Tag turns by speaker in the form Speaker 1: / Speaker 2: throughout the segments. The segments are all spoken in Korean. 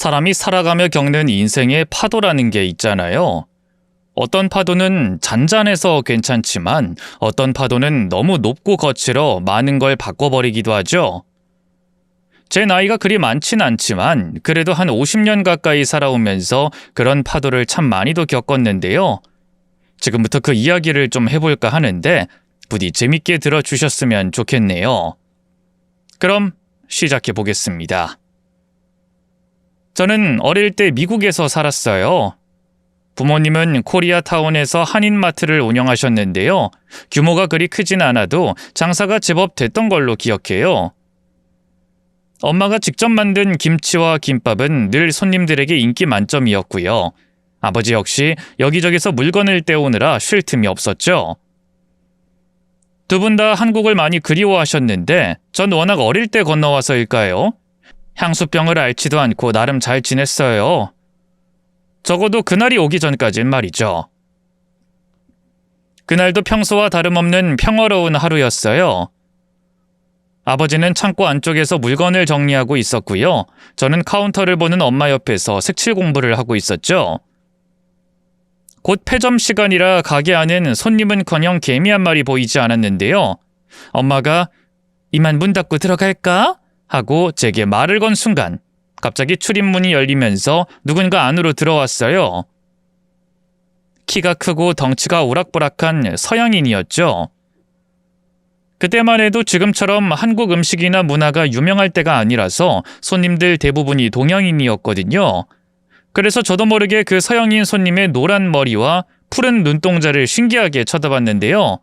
Speaker 1: 사람이 살아가며 겪는 인생의 파도라는 게 있잖아요. 어떤 파도는 잔잔해서 괜찮지만 어떤 파도는 너무 높고 거칠어 많은 걸 바꿔버리기도 하죠. 제 나이가 그리 많진 않지만 그래도 한 50년 가까이 살아오면서 그런 파도를 참 많이도 겪었는데요. 지금부터 그 이야기를 좀 해볼까 하는데 부디 재밌게 들어주셨으면 좋겠네요. 그럼 시작해 보겠습니다. 저는 어릴 때 미국에서 살았어요. 부모님은 코리아타운에서 한인마트를 운영하셨는데요. 규모가 그리 크진 않아도 장사가 제법 됐던 걸로 기억해요. 엄마가 직접 만든 김치와 김밥은 늘 손님들에게 인기 만점이었고요. 아버지 역시 여기저기서 물건을 떼오느라 쉴 틈이 없었죠. 두 분 다 한국을 많이 그리워하셨는데 전 워낙 어릴 때 건너와서일까요? 향수병을 앓지도 않고 나름 잘 지냈어요. 적어도 그날이 오기 전까진 말이죠. 그날도 평소와 다름없는 평화로운 하루였어요. 아버지는 창고 안쪽에서 물건을 정리하고 있었고요. 저는 카운터를 보는 엄마 옆에서 색칠 공부를 하고 있었죠. 곧 폐점 시간이라 가게 안엔 손님은커녕 개미 한 마리 보이지 않았는데요. 엄마가 "이만 문 닫고 들어갈까?" 하고 제게 말을 건 순간 갑자기 출입문이 열리면서 누군가 안으로 들어왔어요. 키가 크고 덩치가 오락부락한 서양인이었죠. 그때만 해도 지금처럼 한국 음식이나 문화가 유명할 때가 아니라서 손님들 대부분이 동양인이었거든요. 그래서 저도 모르게 그 서양인 손님의 노란 머리와 푸른 눈동자를 신기하게 쳐다봤는데요.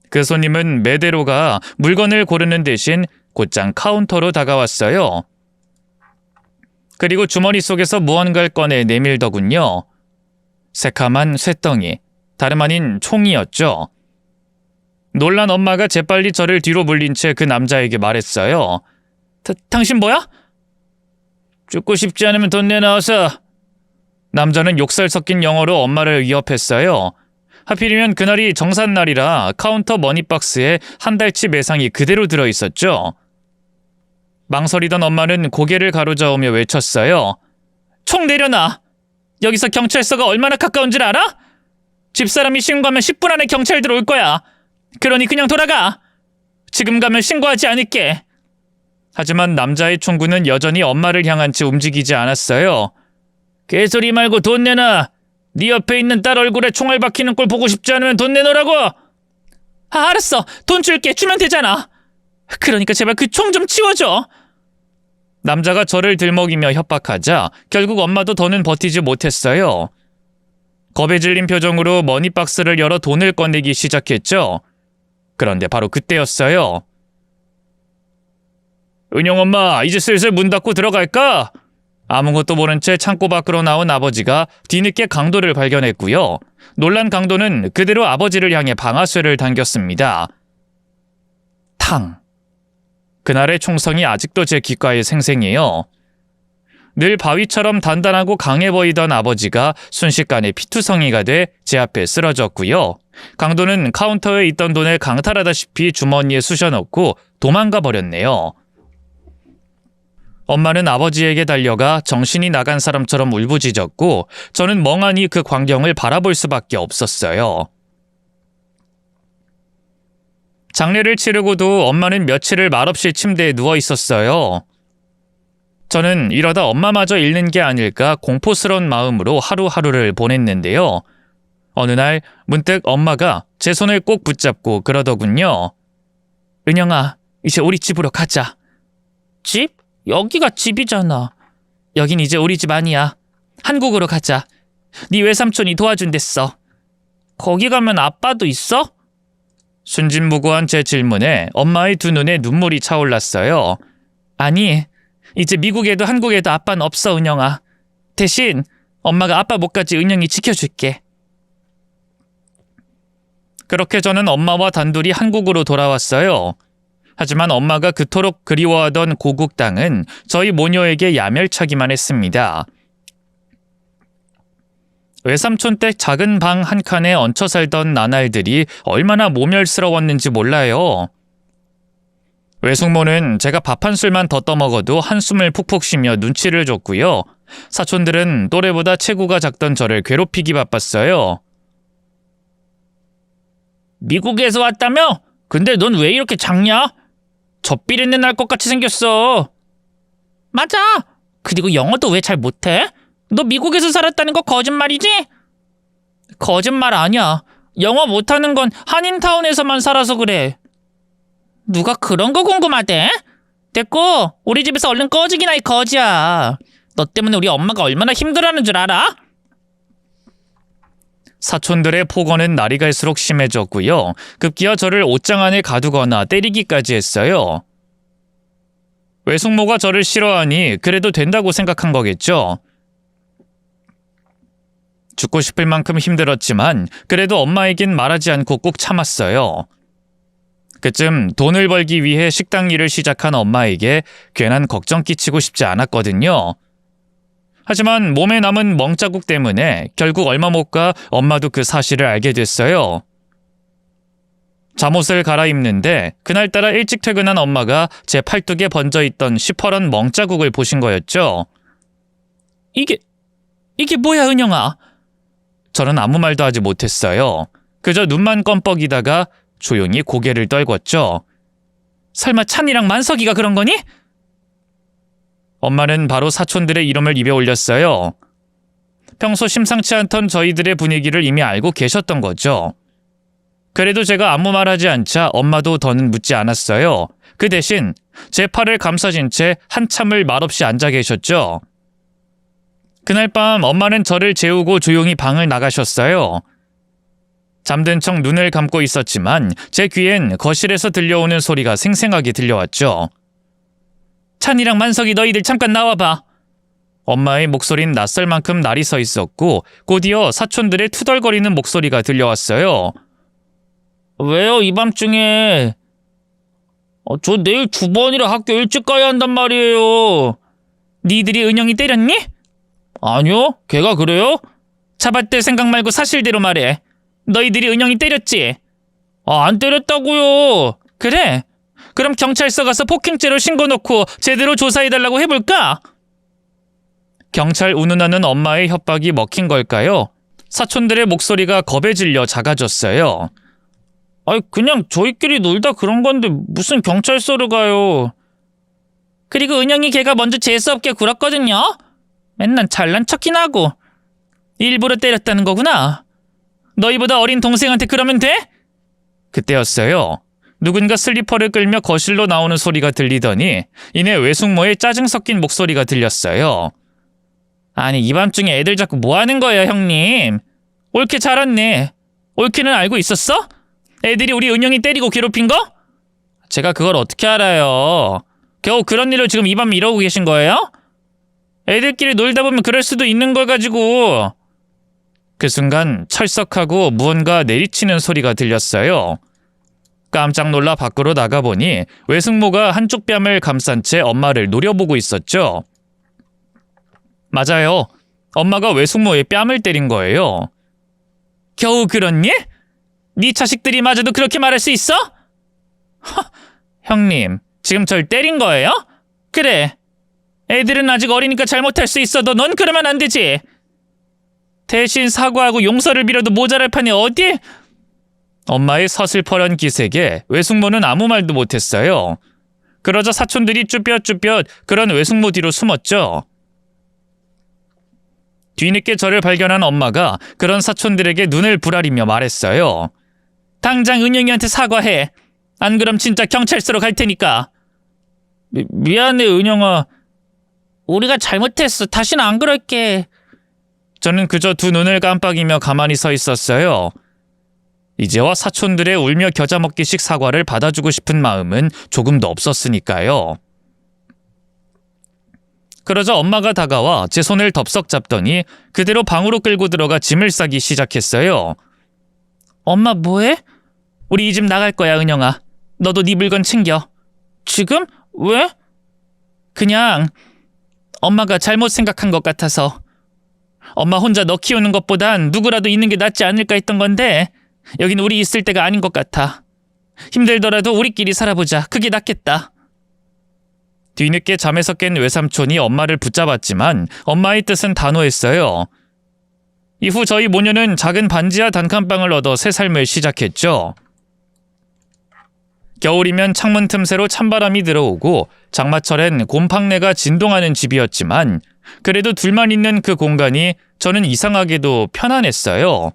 Speaker 1: 그 손님은 매대로가 물건을 고르는 대신 곧장 카운터로 다가왔어요. 그리고 주머니 속에서 무언가를 꺼내 내밀더군요. 새카만 쇳덩이, 다름 아닌 총이었죠. 놀란 엄마가 재빨리 저를 뒤로 물린 채 그 남자에게 말했어요. 당신 뭐야? 죽고 싶지 않으면 돈 내놔서. 남자는 욕설 섞인 영어로 엄마를 위협했어요. 하필이면 그날이 정산날이라 카운터 머니박스에 한 달치 매상이 그대로 들어있었죠. 망설이던 엄마는 고개를 가로저으며 외쳤어요. 총 내려놔! 여기서 경찰서가 얼마나 가까운 줄 알아? 집사람이 신고하면 10분 안에 경찰들 올 거야. 그러니 그냥 돌아가! 지금 가면 신고하지 않을게. 하지만 남자의 총구는 여전히 엄마를 향한 채 움직이지 않았어요. 개소리 말고 돈 내놔! 네 옆에 있는 딸 얼굴에 총알 박히는 꼴 보고 싶지 않으면 돈 내놓으라고! 알았어! 돈 줄게! 주면 되잖아! 그러니까 제발 그 총 좀 치워줘! 남자가 저를 들먹이며 협박하자 결국 엄마도 더는 버티지 못했어요. 겁에 질린 표정으로 머니박스를 열어 돈을 꺼내기 시작했죠. 그런데 바로 그때였어요. 은영 엄마, 이제 슬슬 문 닫고 들어갈까? 아무것도 모른 채 창고 밖으로 나온 아버지가 뒤늦게 강도를 발견했고요. 놀란 강도는 그대로 아버지를 향해 방아쇠를 당겼습니다. 탕! 그날의 총성이 아직도 제 귓가에 생생해요. 늘 바위처럼 단단하고 강해 보이던 아버지가 순식간에 피투성이가 돼 제 앞에 쓰러졌고요. 강도는 카운터에 있던 돈을 강탈하다시피 주머니에 쑤셔넣고 도망가 버렸네요. 엄마는 아버지에게 달려가 정신이 나간 사람처럼 울부짖었고 저는 멍하니 그 광경을 바라볼 수밖에 없었어요. 장례를 치르고도 엄마는 며칠을 말없이 침대에 누워 있었어요. 저는 이러다 엄마마저 잃는 게 아닐까 공포스러운 마음으로 하루하루를 보냈는데요. 어느 날 문득 엄마가 제 손을 꼭 붙잡고 그러더군요. 은영아, 이제 우리 집으로 가자. 집? 여기가 집이잖아. 여긴 이제 우리 집 아니야. 한국으로 가자. 네 외삼촌이 도와준댔어. 거기 가면 아빠도 있어? 순진무구한 제 질문에 엄마의 두 눈에 눈물이 차올랐어요. 아니, 이제 미국에도 한국에도 아빠는 없어, 은영아. 대신 엄마가 아빠 못까지 은영이 지켜줄게. 그렇게 저는 엄마와 단둘이 한국으로 돌아왔어요. 하지만 엄마가 그토록 그리워하던 고국 땅은 저희 모녀에게 야멸차기만 했습니다. 외삼촌 댁 작은 방 한 칸에 얹혀 살던 나날들이 얼마나 모멸스러웠는지 몰라요. 외숙모는 제가 밥 한 술만 더 떠먹어도 한숨을 푹푹 쉬며 눈치를 줬고요. 사촌들은 또래보다 체구가 작던 저를 괴롭히기 바빴어요. 미국에서 왔다며? 근데 넌 왜 이렇게 작냐? 젖비린내 날 것 같이 생겼어. 맞아. 그리고 영어도 왜 잘 못해? 너 미국에서 살았다는 거 거짓말이지? 거짓말 아니야. 영어 못하는 건 한인타운에서만 살아서 그래. 누가 그런 거 궁금하대? 됐고, 우리 집에서 얼른 꺼지기나 이 거지야. 너 때문에 우리 엄마가 얼마나 힘들어하는 줄 알아? 사촌들의 폭언은 날이 갈수록 심해졌고요. 급기야 저를 옷장 안에 가두거나 때리기까지 했어요. 외숙모가 저를 싫어하니 그래도 된다고 생각한 거겠죠. 죽고 싶을 만큼 힘들었지만 그래도 엄마에겐 말하지 않고 꾹 참았어요. 그쯤 돈을 벌기 위해 식당 일을 시작한 엄마에게 괜한 걱정 끼치고 싶지 않았거든요. 하지만 몸에 남은 멍자국 때문에 결국 얼마 못 가 엄마도 그 사실을 알게 됐어요. 잠옷을 갈아입는데 그날따라 일찍 퇴근한 엄마가 제 팔뚝에 번져있던 시퍼런 멍자국을 보신 거였죠. 이게 뭐야, 은영아? 저는 아무 말도 하지 못했어요. 그저 눈만 껌뻑이다가 조용히 고개를 떨궜죠. 설마 찬이랑 만석이가 그런 거니? 엄마는 바로 사촌들의 이름을 입에 올렸어요. 평소 심상치 않던 저희들의 분위기를 이미 알고 계셨던 거죠. 그래도 제가 아무 말하지 않자 엄마도 더는 묻지 않았어요. 그 대신 제 팔을 감싸진 채 한참을 말없이 앉아 계셨죠. 그날 밤 엄마는 저를 재우고 조용히 방을 나가셨어요. 잠든 척 눈을 감고 있었지만 제 귀엔 거실에서 들려오는 소리가 생생하게 들려왔죠. 찬이랑 만석이 너희들 잠깐 나와봐. 엄마의 목소리는 낯설 만큼 날이 서 있었고 곧이어 사촌들의 투덜거리는 목소리가 들려왔어요. 왜요, 이 밤중에? 저 내일 주번이라 학교 일찍 가야 한단 말이에요. 니들이 은영이 때렸니? 아니요, 걔가 그래요? 잡아댈 생각 말고 사실대로 말해. 너희들이 은영이 때렸지? 안 때렸다고요. 그래? 그럼 경찰서 가서 폭행죄로 신고 넣고 제대로 조사해달라고 해볼까? 경찰 운운하는 엄마의 협박이 먹힌 걸까요? 사촌들의 목소리가 겁에 질려 작아졌어요. 그냥 저희끼리 놀다 그런 건데 무슨 경찰서를 가요. 그리고 은영이 걔가 먼저 재수없게 굴었거든요. 맨날 잘난 척이나 하고. 일부러 때렸다는 거구나. 너희보다 어린 동생한테 그러면 돼? 그때였어요. 누군가 슬리퍼를 끌며 거실로 나오는 소리가 들리더니 이내 외숙모의 짜증 섞인 목소리가 들렸어요. 아니, 이 밤중에 애들 자꾸 뭐 하는 거예요, 형님? 옳게 잘 왔네. 옳게는 알고 있었어? 애들이 우리 은영이 때리고 괴롭힌 거? 제가 그걸 어떻게 알아요? 겨우 그런 일을 지금 이 밤에 이러고 계신 거예요? 애들끼리 놀다 보면 그럴 수도 있는 걸 가지고. 그 순간 철썩하고 무언가 내리치는 소리가 들렸어요. 깜짝 놀라 밖으로 나가보니 외숙모가 한쪽 뺨을 감싼 채 엄마를 노려보고 있었죠. 맞아요. 엄마가 외숙모의 뺨을 때린 거예요. 겨우 그렇니? 네 자식들이 마저도 그렇게 말할 수 있어? 형님, 지금 절 때린 거예요? 그래. 애들은 아직 어리니까 잘못할 수 있어도 넌 그러면 안 되지. 대신 사과하고 용서를 빌어도 모자랄 판에 어디? 엄마의 서슬퍼런 기색에 외숙모는 아무 말도 못했어요. 그러자 사촌들이 쭈뼛쭈뼛 그런 외숙모 뒤로 숨었죠. 뒤늦게 저를 발견한 엄마가 그런 사촌들에게 눈을 부라리며 말했어요. 당장 은영이한테 사과해. 안 그럼 진짜 경찰서로 갈 테니까. 미안해, 은영아. 우리가 잘못했어. 다시는 안 그럴게. 저는 그저 두 눈을 깜빡이며 가만히 서 있었어요. 이제와 사촌들의 울며 겨자 먹기식 사과를 받아주고 싶은 마음은 조금도 없었으니까요. 그러자 엄마가 다가와 제 손을 덥석 잡더니 그대로 방으로 끌고 들어가 짐을 싸기 시작했어요. 엄마 뭐해? 우리 이 집 나갈 거야, 은영아. 너도 네 물건 챙겨. 지금? 왜? 그냥 엄마가 잘못 생각한 것 같아서. 엄마 혼자 너 키우는 것보단 누구라도 있는 게 낫지 않을까 했던 건데 여긴 우리 있을 때가 아닌 것 같아. 힘들더라도 우리끼리 살아보자. 그게 낫겠다. 뒤늦게 잠에서 깬 외삼촌이 엄마를 붙잡았지만 엄마의 뜻은 단호했어요. 이후 저희 모녀는 작은 반지하 단칸방을 얻어 새 삶을 시작했죠. 겨울이면 창문 틈새로 찬바람이 들어오고 장마철엔 곰팡내가 진동하는 집이었지만 그래도 둘만 있는 그 공간이 저는 이상하게도 편안했어요.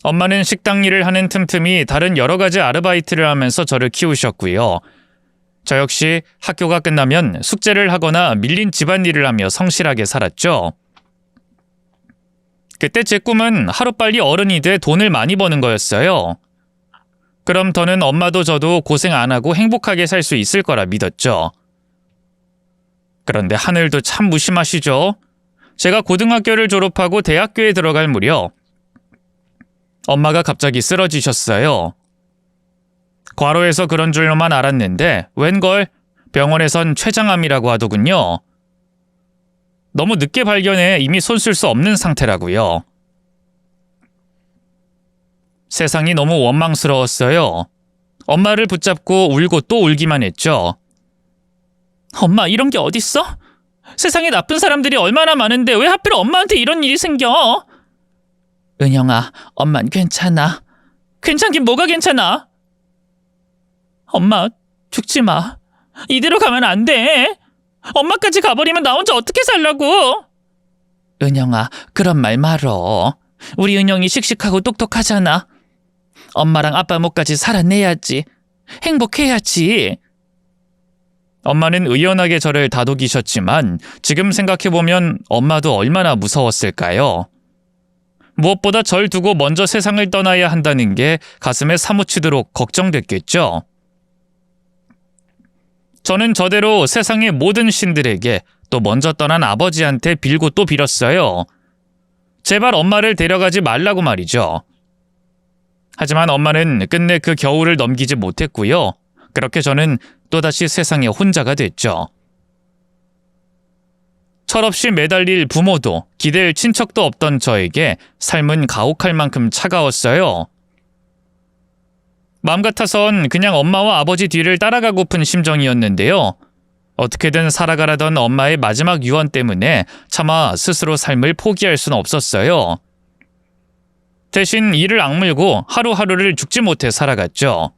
Speaker 1: 엄마는 식당 일을 하는 틈틈이 다른 여러 가지 아르바이트를 하면서 저를 키우셨고요. 저 역시 학교가 끝나면 숙제를 하거나 밀린 집안일을 하며 성실하게 살았죠. 그때 제 꿈은 하루빨리 어른이 돼 돈을 많이 버는 거였어요. 그럼 더는 엄마도 저도 고생 안 하고 행복하게 살 수 있을 거라 믿었죠. 그런데 하늘도 참 무심하시죠. 제가 고등학교를 졸업하고 대학교에 들어갈 무렵 엄마가 갑자기 쓰러지셨어요. 과로해서 그런 줄로만 알았는데 웬걸 병원에선 췌장암이라고 하더군요. 너무 늦게 발견해 이미 손 쓸 수 없는 상태라고요. 세상이 너무 원망스러웠어요. 엄마를 붙잡고 울고 또 울기만 했죠. 엄마, 이런 게 어딨어? 세상에 나쁜 사람들이 얼마나 많은데 왜 하필 엄마한테 이런 일이 생겨? 은영아, 엄만 괜찮아. 괜찮긴 뭐가 괜찮아? 엄마, 죽지 마. 이대로 가면 안 돼. 엄마까지 가버리면 나 혼자 어떻게 살라고? 은영아, 그런 말 말어. 우리 은영이 씩씩하고 똑똑하잖아. 엄마랑 아빠 몫까지 살아내야지. 행복해야지. 엄마는 의연하게 저를 다독이셨지만 지금 생각해보면 엄마도 얼마나 무서웠을까요? 무엇보다 절 두고 먼저 세상을 떠나야 한다는 게 가슴에 사무치도록 걱정됐겠죠. 저는 저대로 세상의 모든 신들에게 또 먼저 떠난 아버지한테 빌고 또 빌었어요. 제발 엄마를 데려가지 말라고 말이죠. 하지만 엄마는 끝내 그 겨울을 넘기지 못했고요. 그렇게 저는 또다시 세상에 혼자가 됐죠. 철없이 매달릴 부모도 기댈 친척도 없던 저에게 삶은 가혹할 만큼 차가웠어요. 마음 같아선 그냥 엄마와 아버지 뒤를 따라가고픈 심정이었는데요. 어떻게든 살아가라던 엄마의 마지막 유언 때문에 차마 스스로 삶을 포기할 수는 없었어요. 대신 이를 악물고 하루하루를 죽지 못해 살아갔죠.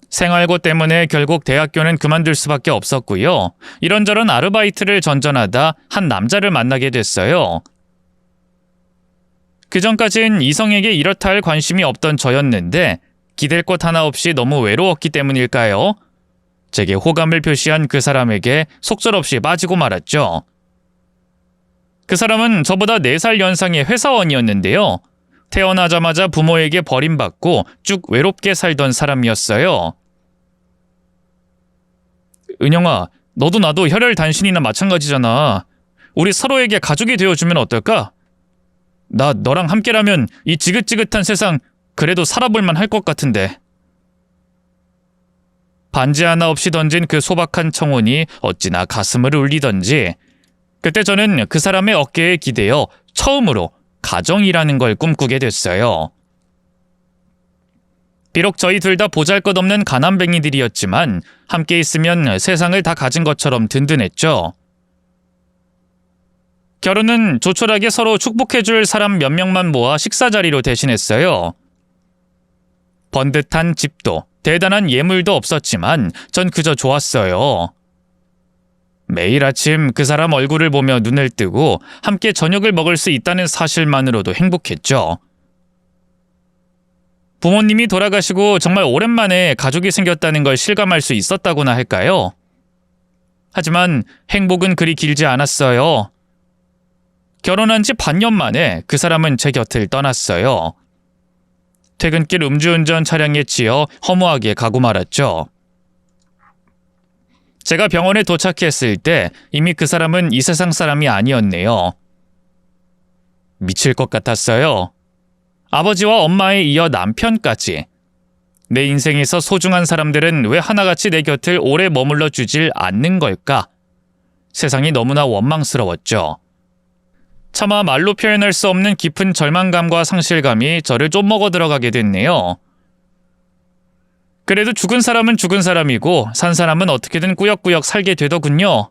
Speaker 1: 생활고 때문에 결국 대학교는 그만둘 수밖에 없었고요. 이런저런 아르바이트를 전전하다 한 남자를 만나게 됐어요. 그전까진 이성에게 이렇다 할 관심이 없던 저였는데 기댈 곳 하나 없이 너무 외로웠기 때문일까요? 제게 호감을 표시한 그 사람에게 속절없이 빠지고 말았죠. 그 사람은 저보다 4살 연상의 회사원이었는데요. 태어나자마자 부모에게 버림받고 쭉 외롭게 살던 사람이었어요. 은영아, 너도 나도 혈혈단신이나 마찬가지잖아. 우리 서로에게 가족이 되어주면 어떨까? 나 너랑 함께라면 이 지긋지긋한 세상 그래도 살아볼만 할 것 같은데. 반지 하나 없이 던진 그 소박한 청혼이 어찌나 가슴을 울리던지 그때 저는 그 사람의 어깨에 기대어 처음으로 가정이라는 걸 꿈꾸게 됐어요. 비록 저희 둘 다 보잘것없는 가난뱅이들이었지만 함께 있으면 세상을 다 가진 것처럼 든든했죠. 결혼은 조촐하게 서로 축복해줄 사람 몇 명만 모아 식사 자리로 대신했어요. 번듯한 집도 대단한 예물도 없었지만 전 그저 좋았어요. 매일 아침 그 사람 얼굴을 보며 눈을 뜨고 함께 저녁을 먹을 수 있다는 사실만으로도 행복했죠. 부모님이 돌아가시고 정말 오랜만에 가족이 생겼다는 걸 실감할 수 있었다고나 할까요? 하지만 행복은 그리 길지 않았어요. 결혼한 지 반년 만에 그 사람은 제 곁을 떠났어요. 퇴근길 음주운전 차량에 치여 허무하게 가고 말았죠. 제가 병원에 도착했을 때 이미 그 사람은 이 세상 사람이 아니었네요. 미칠 것 같았어요. 아버지와 엄마에 이어 남편까지. 내 인생에서 소중한 사람들은 왜 하나같이 내 곁을 오래 머물러 주질 않는 걸까? 세상이 너무나 원망스러웠죠. 차마 말로 표현할 수 없는 깊은 절망감과 상실감이 저를 좀 먹어 들어가게 됐네요. 그래도 죽은 사람은 죽은 사람이고 산 사람은 어떻게든 꾸역꾸역 살게 되더군요.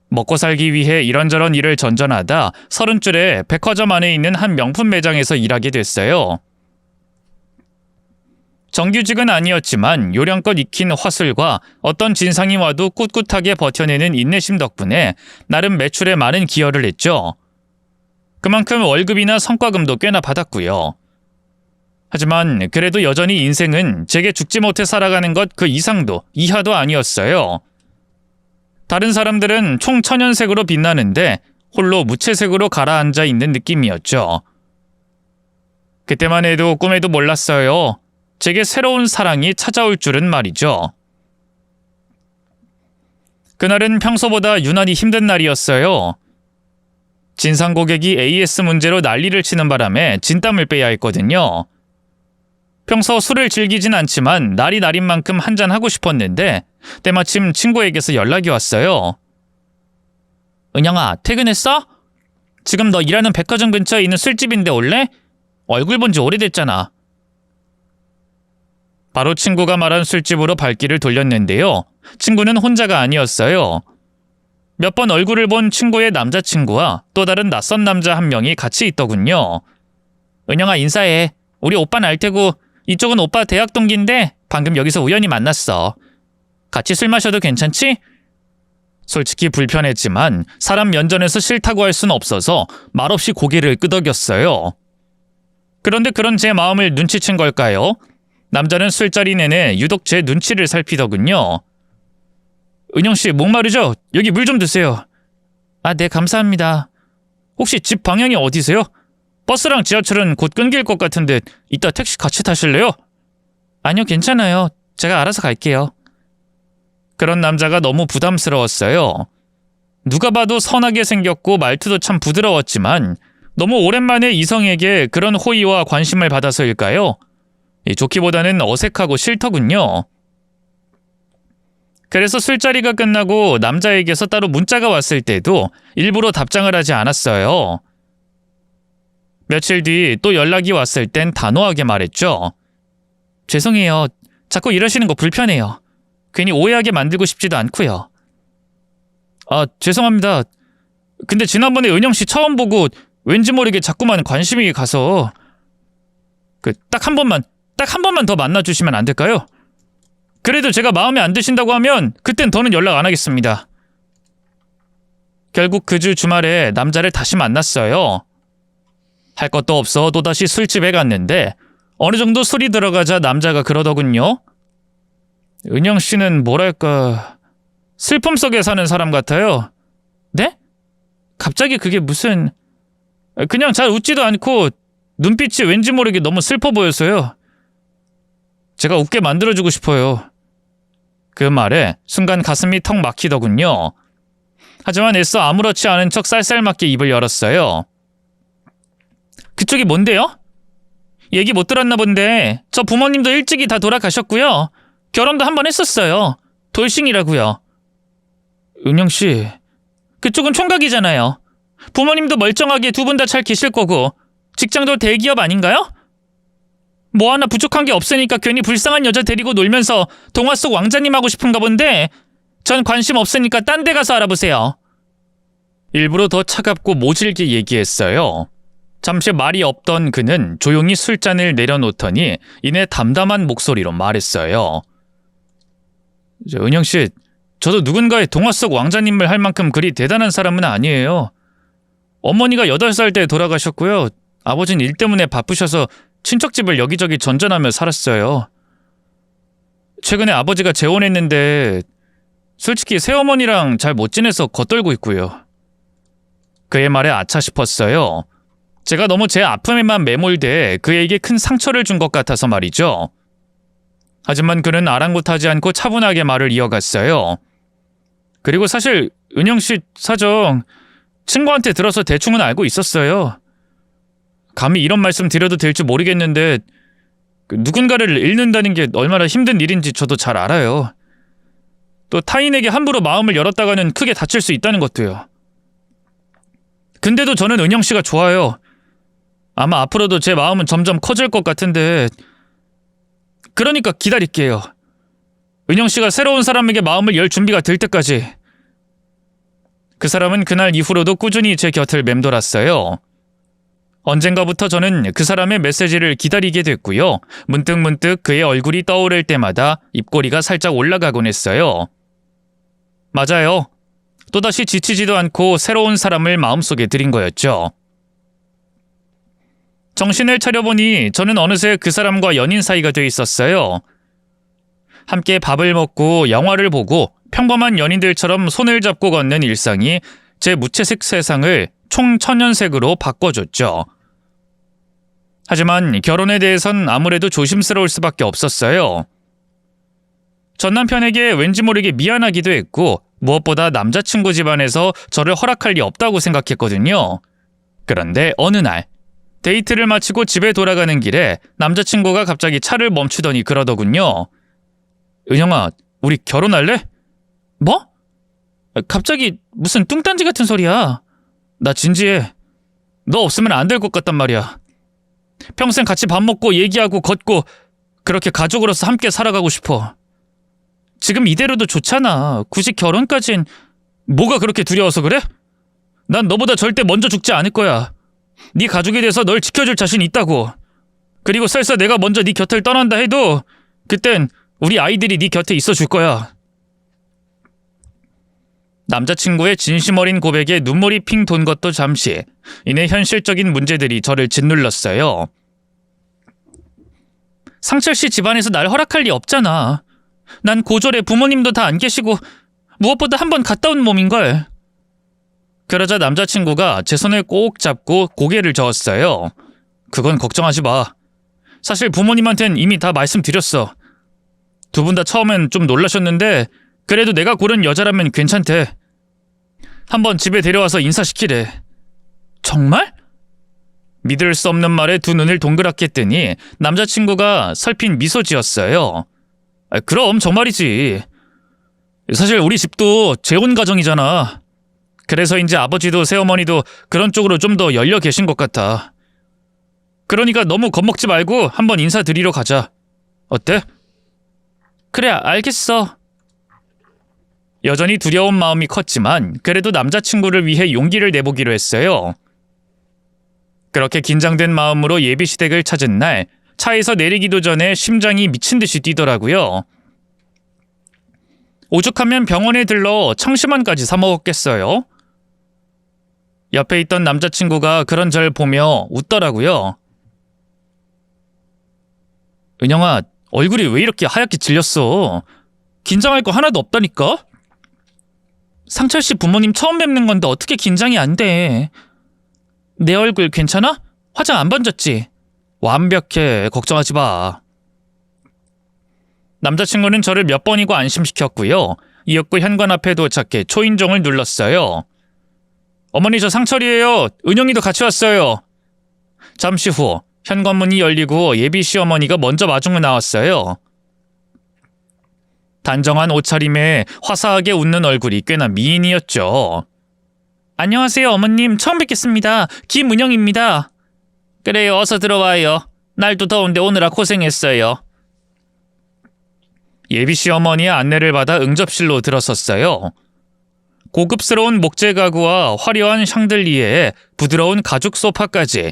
Speaker 1: 먹고 살기 위해 이런저런 일을 전전하다 30줄에 백화점 안에 있는 한 명품 매장에서 일하게 됐어요. 정규직은 아니었지만 요령껏 익힌 화술과 어떤 진상이 와도 꿋꿋하게 버텨내는 인내심 덕분에 나름 매출에 많은 기여를 했죠. 그만큼 월급이나 성과금도 꽤나 받았고요. 하지만 그래도 여전히 인생은 제게 죽지 못해 살아가는 것 그 이상도 이하도 아니었어요. 다른 사람들은 총 천연색으로 빛나는데 홀로 무채색으로 가라앉아 있는 느낌이었죠. 그때만 해도 꿈에도 몰랐어요. 제게 새로운 사랑이 찾아올 줄은 말이죠. 그날은 평소보다 유난히 힘든 날이었어요. 진상 고객이 AS 문제로 난리를 치는 바람에 진땀을 빼야 했거든요. 평소 술을 즐기진 않지만 날이 날인 만큼 한잔하고 싶었는데 때마침 친구에게서 연락이 왔어요. 은영아, 퇴근했어? 지금 너 일하는 백화점 근처에 있는 술집인데 올래? 얼굴 본 지 오래됐잖아. 바로 친구가 말한 술집으로 발길을 돌렸는데요. 친구는 혼자가 아니었어요. 몇 번 얼굴을 본 친구의 남자친구와 또 다른 낯선 남자 한 명이 같이 있더군요. 은영아, 인사해. 우리 오빠는 알 테고 이쪽은 오빠 대학 동기인데 방금 여기서 우연히 만났어. 같이 술 마셔도 괜찮지? 솔직히 불편했지만 사람 면전에서 싫다고 할 순 없어서 말없이 고개를 끄덕였어요. 그런데 그런 제 마음을 눈치챈 걸까요? 남자는 술자리 내내 유독 제 눈치를 살피더군요. 은영씨, 목마르죠? 여기 물 좀 드세요. 아, 네, 감사합니다. 혹시 집 방향이 어디세요? 버스랑 지하철은 곧 끊길 것 같은데 이따 택시 같이 타실래요? 아니요, 괜찮아요. 제가 알아서 갈게요. 그런 남자가 너무 부담스러웠어요. 누가 봐도 선하게 생겼고 말투도 참 부드러웠지만 너무 오랜만에 이성에게 그런 호의와 관심을 받아서일까요? 좋기보다는 어색하고 싫더군요. 그래서 술자리가 끝나고 남자에게서 따로 문자가 왔을 때도 일부러 답장을 하지 않았어요. 며칠 뒤 또 연락이 왔을 땐 단호하게 말했죠. 죄송해요. 자꾸 이러시는 거 불편해요. 괜히 오해하게 만들고 싶지도 않고요. 아, 죄송합니다. 근데 지난번에 은영씨 처음 보고 왠지 모르게 자꾸만 관심이 가서 딱 한 번만 더 만나주시면 안 될까요? 그래도 제가 마음에 안 드신다고 하면 그땐 더는 연락 안 하겠습니다. 결국 그 주 주말에 남자를 다시 만났어요. 할 것도 없어 또다시 술집에 갔는데 어느 정도 술이 들어가자 남자가 그러더군요. 은영 씨는 뭐랄까 슬픔 속에 사는 사람 같아요. 네? 갑자기 그게 무슨... 그냥 잘 웃지도 않고 눈빛이 왠지 모르게 너무 슬퍼 보였어요. 제가 웃게 만들어주고 싶어요. 그 말에 순간 가슴이 턱 막히더군요. 하지만 애써 아무렇지 않은 척 쌀쌀맞게 입을 열었어요. 그쪽이 뭔데요? 얘기 못 들었나 본데 저 부모님도 일찍이 다 돌아가셨고요. 결혼도 한 번 했었어요. 돌싱이라고요. 은영씨, 그쪽은 총각이잖아요. 부모님도 멀쩡하게 두 분 다 잘 계실 거고 직장도 대기업 아닌가요? 뭐 하나 부족한 게 없으니까 괜히 불쌍한 여자 데리고 놀면서 동화 속 왕자님 하고 싶은가 본데 전 관심 없으니까 딴 데 가서 알아보세요. 일부러 더 차갑고 모질게 얘기했어요. 잠시 말이 없던 그는 조용히 술잔을 내려놓더니 이내 담담한 목소리로 말했어요. 은영씨, 저도 누군가의 동화 속 왕자님을 할 만큼 그리 대단한 사람은 아니에요. 어머니가 8살 때 돌아가셨고요. 아버지는 일 때문에 바쁘셔서 친척집을 여기저기 전전하며 살았어요. 최근에 아버지가 재혼했는데 솔직히 새어머니랑 잘 못 지내서 겉돌고 있고요. 그의 말에 아차 싶었어요. 제가 너무 제 아픔에만 매몰돼 그에게 큰 상처를 준 것 같아서 말이죠. 하지만 그는 아랑곳하지 않고 차분하게 말을 이어갔어요. 그리고 사실 은영씨 사정 친구한테 들어서 대충은 알고 있었어요. 감히 이런 말씀 드려도 될지 모르겠는데 누군가를 잃는다는 게 얼마나 힘든 일인지 저도 잘 알아요. 또 타인에게 함부로 마음을 열었다가는 크게 다칠 수 있다는 것도요. 근데도 저는 은영씨가 좋아요. 아마 앞으로도 제 마음은 점점 커질 것 같은데 그러니까 기다릴게요. 은영 씨가 새로운 사람에게 마음을 열 준비가 될 때까지. 그 사람은 그날 이후로도 꾸준히 제 곁을 맴돌았어요. 언젠가부터 저는 그 사람의 메시지를 기다리게 됐고요. 문득문득 그의 얼굴이 떠오를 때마다 입꼬리가 살짝 올라가곤 했어요. 맞아요. 또다시 지치지도 않고 새로운 사람을 마음속에 들인 거였죠. 정신을 차려보니 저는 어느새 그 사람과 연인 사이가 돼 있었어요. 함께 밥을 먹고 영화를 보고 평범한 연인들처럼 손을 잡고 걷는 일상이 제 무채색 세상을 총천연색으로 바꿔줬죠. 하지만 결혼에 대해선 아무래도 조심스러울 수밖에 없었어요. 전 남편에게 왠지 모르게 미안하기도 했고 무엇보다 남자친구 집안에서 저를 허락할 리 없다고 생각했거든요. 그런데 어느 날 데이트를 마치고 집에 돌아가는 길에 남자친구가 갑자기 차를 멈추더니 그러더군요. 은영아, 우리 결혼할래? 뭐? 갑자기 무슨 뚱딴지 같은 소리야. 나 진지해. 너 없으면 안 될 것 같단 말이야. 평생 같이 밥 먹고 얘기하고 걷고 그렇게 가족으로서 함께 살아가고 싶어. 지금 이대로도 좋잖아. 굳이 결혼까진 뭐가 그렇게 두려워서 그래? 난 너보다 절대 먼저 죽지 않을 거야. 네 가족이 돼서 널 지켜줄 자신 있다고. 그리고 설사 내가 먼저 네 곁을 떠난다 해도 그땐 우리 아이들이 네 곁에 있어 줄 거야. 남자친구의 진심 어린 고백에 눈물이 핑 돈 것도 잠시. 이내 현실적인 문제들이 저를 짓눌렀어요. 상철 씨 집안에서 날 허락할 리 없잖아. 난 고졸에 부모님도 다 안 계시고 무엇보다 한 번 갔다 온 몸인걸. 그러자 남자친구가 제 손을 꼭 잡고 고개를 저었어요. 그건 걱정하지 마. 사실 부모님한텐 이미 다 말씀드렸어. 두 분 다 처음엔 좀 놀라셨는데 그래도 내가 고른 여자라면 괜찮대. 한번 집에 데려와서 인사시키래. 정말? 믿을 수 없는 말에 두 눈을 동그랗게 뜨니 남자친구가 설핀 미소 지었어요. 그럼 정말이지. 사실 우리 집도 재혼 가정이잖아. 그래서인지 아버지도 새어머니도 그런 쪽으로 좀 더 열려 계신 것 같아. 그러니까 너무 겁먹지 말고 한번 인사드리러 가자. 어때? 그래, 알겠어. 여전히 두려운 마음이 컸지만 그래도 남자친구를 위해 용기를 내보기로 했어요. 그렇게 긴장된 마음으로 예비시댁을 찾은 날 차에서 내리기도 전에 심장이 미친 듯이 뛰더라고요. 오죽하면 병원에 들러 청심환까지 사 먹었겠어요. 옆에 있던 남자친구가 그런 절 보며 웃더라고요. 은영아, 얼굴이 왜 이렇게 하얗게 질렸어? 긴장할 거 하나도 없다니까? 상철 씨 부모님 처음 뵙는 건데 어떻게 긴장이 안 돼? 내 얼굴 괜찮아? 화장 안 번졌지? 완벽해. 걱정하지 마. 남자친구는 저를 몇 번이고 안심시켰고요. 이윽고 현관 앞에 도착해 초인종을 눌렀어요. 어머니, 저 상철이에요. 은영이도 같이 왔어요. 잠시 후 현관문이 열리고 예비 시어머니가 먼저 마중을 나왔어요. 단정한 옷차림에 화사하게 웃는 얼굴이 꽤나 미인이었죠. 안녕하세요, 어머님. 처음 뵙겠습니다. 김은영입니다. 그래요, 어서 들어와요. 날도 더운데 오느라 고생했어요. 예비 시어머니의 안내를 받아 응접실로 들어섰어요. 고급스러운 목재 가구와 화려한 샹들리에에 부드러운 가죽 소파까지.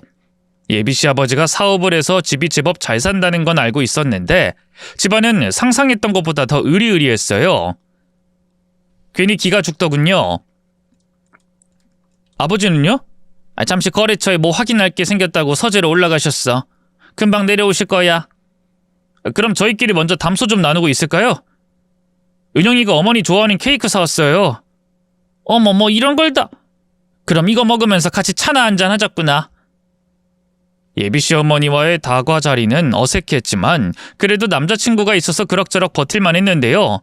Speaker 1: 예비 시아버지가 사업을 해서 집이 제법 잘 산다는 건 알고 있었는데 집안은 상상했던 것보다 더 으리으리했어요. 괜히 기가 죽더군요. 아버지는요? 잠시 거래처에 뭐 확인할 게 생겼다고 서재로 올라가셨어. 금방 내려오실 거야. 그럼 저희끼리 먼저 담소 좀 나누고 있을까요? 은영이가 어머니 좋아하는 케이크 사왔어요. 어머, 뭐 이런 걸 다. 그럼 이거 먹으면서 같이 차나 한잔 하자꾸나. 예비 시어머니와의 다과 자리는 어색했지만 그래도 남자친구가 있어서 그럭저럭 버틸만 했는데요.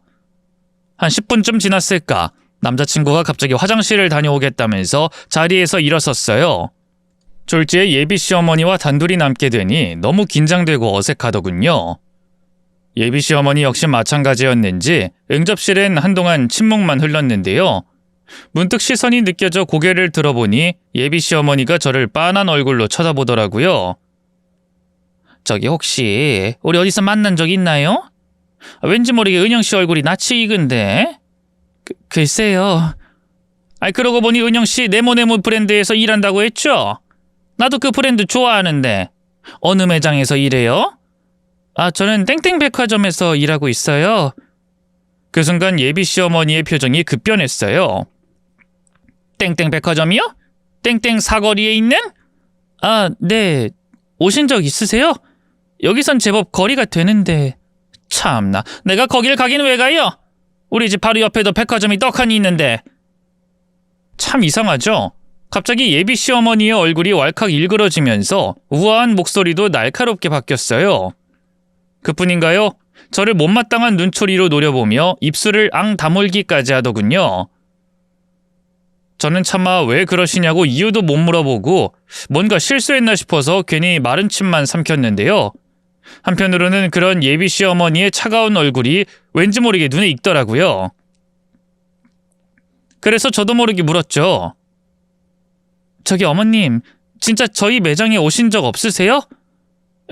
Speaker 1: 한 10분쯤 지났을까 남자친구가 갑자기 화장실을 다녀오겠다면서 자리에서 일어섰어요. 졸지에 예비 시어머니와 단둘이 남게 되니 너무 긴장되고 어색하더군요. 예비 시어머니 역시 마찬가지였는지 응접실엔 한동안 침묵만 흘렀는데요. 문득 시선이 느껴져 고개를 들어보니 예비 시어머니가 저를 빤한 얼굴로 쳐다보더라고요. 저기 혹시 우리 어디서 만난 적 있나요? 왠지 모르게 은영 씨 얼굴이 낯이 익은데. 글쎄요. 그러고 보니 은영 씨 네모네모 브랜드에서 일한다고 했죠? 나도 그 브랜드 좋아하는데. 어느 매장에서 일해요? 저는 땡땡 백화점에서 일하고 있어요. 그 순간 예비 시어머니의 표정이 급변했어요. 땡땡 백화점이요? 땡땡 사거리에 있는? 네. 오신 적 있으세요? 여기선 제법 거리가 되는데. 참나, 내가 거길 가긴 왜 가요? 우리 집 바로 옆에도 백화점이 떡하니 있는데. 참 이상하죠? 갑자기 예비 시어머니의 얼굴이 왈칵 일그러지면서 우아한 목소리도 날카롭게 바뀌었어요. 그뿐인가요? 저를 못마땅한 눈초리로 노려보며 입술을 앙 다물기까지 하더군요. 저는 차마 왜 그러시냐고 이유도 못 물어보고 뭔가 실수했나 싶어서 괜히 마른 침만 삼켰는데요. 한편으로는 그런 예비 시어머니의 차가운 얼굴이 왠지 모르게 눈에 익더라고요. 그래서 저도 모르게 물었죠. 저기 어머님, 진짜 저희 매장에 오신 적 없으세요?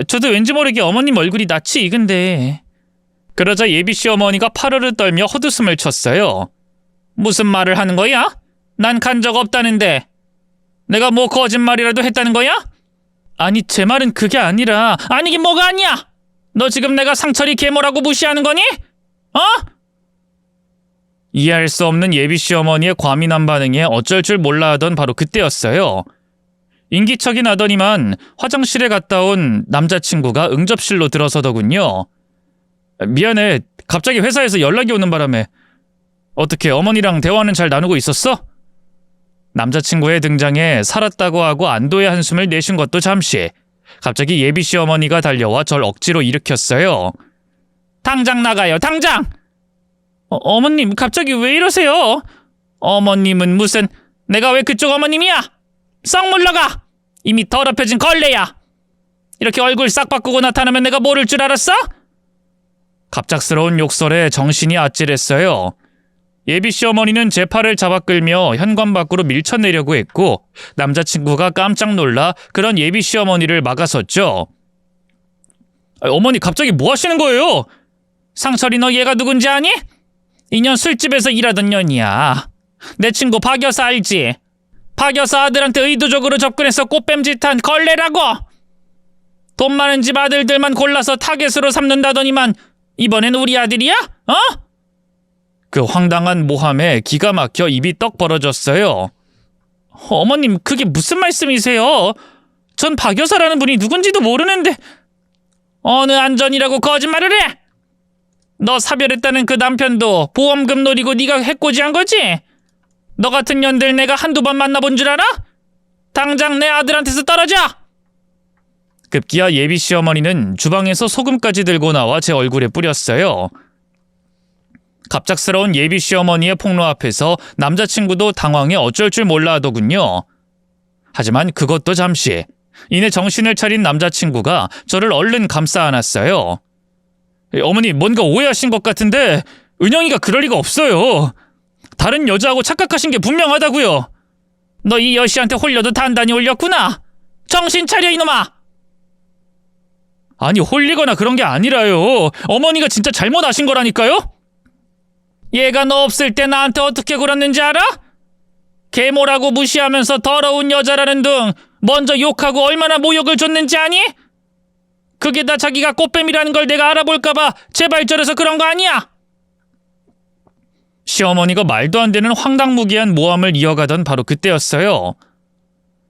Speaker 1: 저도 왠지 모르게 어머님 얼굴이 낯이 익은데. 그러자 예비 시어머니가 파르르 떨며 헛웃음을 쳤어요. 무슨 말을 하는 거야? 난 간 적 없다는데. 내가 뭐 거짓말이라도 했다는 거야? 아니, 제 말은 그게 아니라. 아니긴 뭐가 아니야? 너 지금 내가 상철이 계모라고 무시하는 거니? 이해할 수 없는 예비 시어머니의 과민한 반응에 어쩔 줄 몰라 하던 바로 그때였어요. 인기척이 나더니만 화장실에 갔다 온 남자친구가 응접실로 들어서더군요. 미안해, 갑자기 회사에서 연락이 오는 바람에. 어떻게 어머니랑 대화는 잘 나누고 있었어? 남자친구의 등장에 살았다고 하고 안도의 한숨을 내쉰 것도 잠시. 갑자기 예비 시어머니가 달려와 절 억지로 일으켰어요. 당장 나가요, 당장! 어머님, 갑자기 왜 이러세요? 어머님은 무슨, 내가 왜 그쪽 어머님이야? 썩 물러가! 이미 더럽혀진 걸레야! 이렇게 얼굴 싹 바꾸고 나타나면 내가 모를 줄 알았어? 갑작스러운 욕설에 정신이 아찔했어요. 예비 시어머니는 제 팔을 잡아 끌며 현관 밖으로 밀쳐내려고 했고 남자친구가 깜짝 놀라 그런 예비 시어머니를 막아섰죠. 어머니, 갑자기 뭐 하시는 거예요? 상철이, 너 얘가 누군지 아니? 이년 술집에서 일하던 년이야. 내 친구 박 여사 알지? 박 여사 아들한테 의도적으로 접근해서 꽃뱀짓한 걸레라고. 돈 많은 집 아들들만 골라서 타겟으로 삼는다더니만 이번엔 우리 아들이야? 그 황당한 모함에 기가 막혀 입이 떡 벌어졌어요. 어머님, 그게 무슨 말씀이세요? 전 박 여사라는 분이 누군지도 모르는데. 어느 안전이라고 거짓말을 해? 너 사별했다는 그 남편도 보험금 노리고 네가 해코지한 거지? 너 같은 년들 내가 한두 번 만나본 줄 알아? 당장 내 아들한테서 떨어져! 급기야 예비 시어머니는 주방에서 소금까지 들고 나와 제 얼굴에 뿌렸어요. 갑작스러운 예비 시어머니의 폭로 앞에서 남자친구도 당황해 어쩔 줄 몰라 하더군요. 하지만 그것도 잠시. 이내 정신을 차린 남자친구가 저를 얼른 감싸 안았어요. 어머니, 뭔가 오해하신 것 같은데 은영이가 그럴 리가 없어요. 다른 여자하고 착각하신 게 분명하다고요. 너 이 여씨한테 홀려도 단단히 홀렸구나. 정신 차려, 이놈아. 아니, 홀리거나 그런 게 아니라요. 어머니가 진짜 잘못 아신 거라니까요. 얘가 너 없을 때 나한테 어떻게 굴었는지 알아? 계모라고 무시하면서 더러운 여자라는 둥 먼저 욕하고 얼마나 모욕을 줬는지 아니? 그게 다 자기가 꽃뱀이라는 걸 내가 알아볼까봐 제발저래서 그런 거 아니야? 시어머니가 말도 안 되는 황당무계한 모함을 이어가던 바로 그때였어요.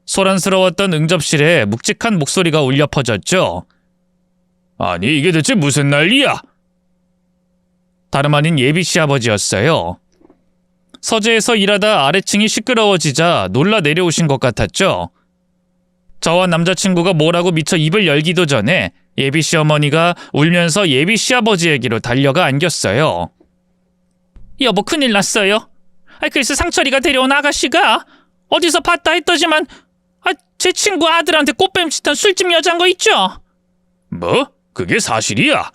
Speaker 1: 소란스러웠던 응접실에 묵직한 목소리가 울려 퍼졌죠. 아니, 이게 대체 무슨 난리야? 다름 아닌 예비 시아버지였어요. 서재에서 일하다 아래층이 시끄러워지자 놀라 내려오신 것 같았죠. 저와 남자친구가 뭐라고 미처 입을 열기도 전에 예비 시어머니가 울면서 예비 시아버지에게로 달려가 안겼어요. 여보, 큰일 났어요. 글쎄 상철이가 데려온 아가씨가 어디서 봤다 했더지만 제 친구 아들한테 꽃뱀짓한 술집 여자인 거 있죠? 뭐? 그게 사실이야?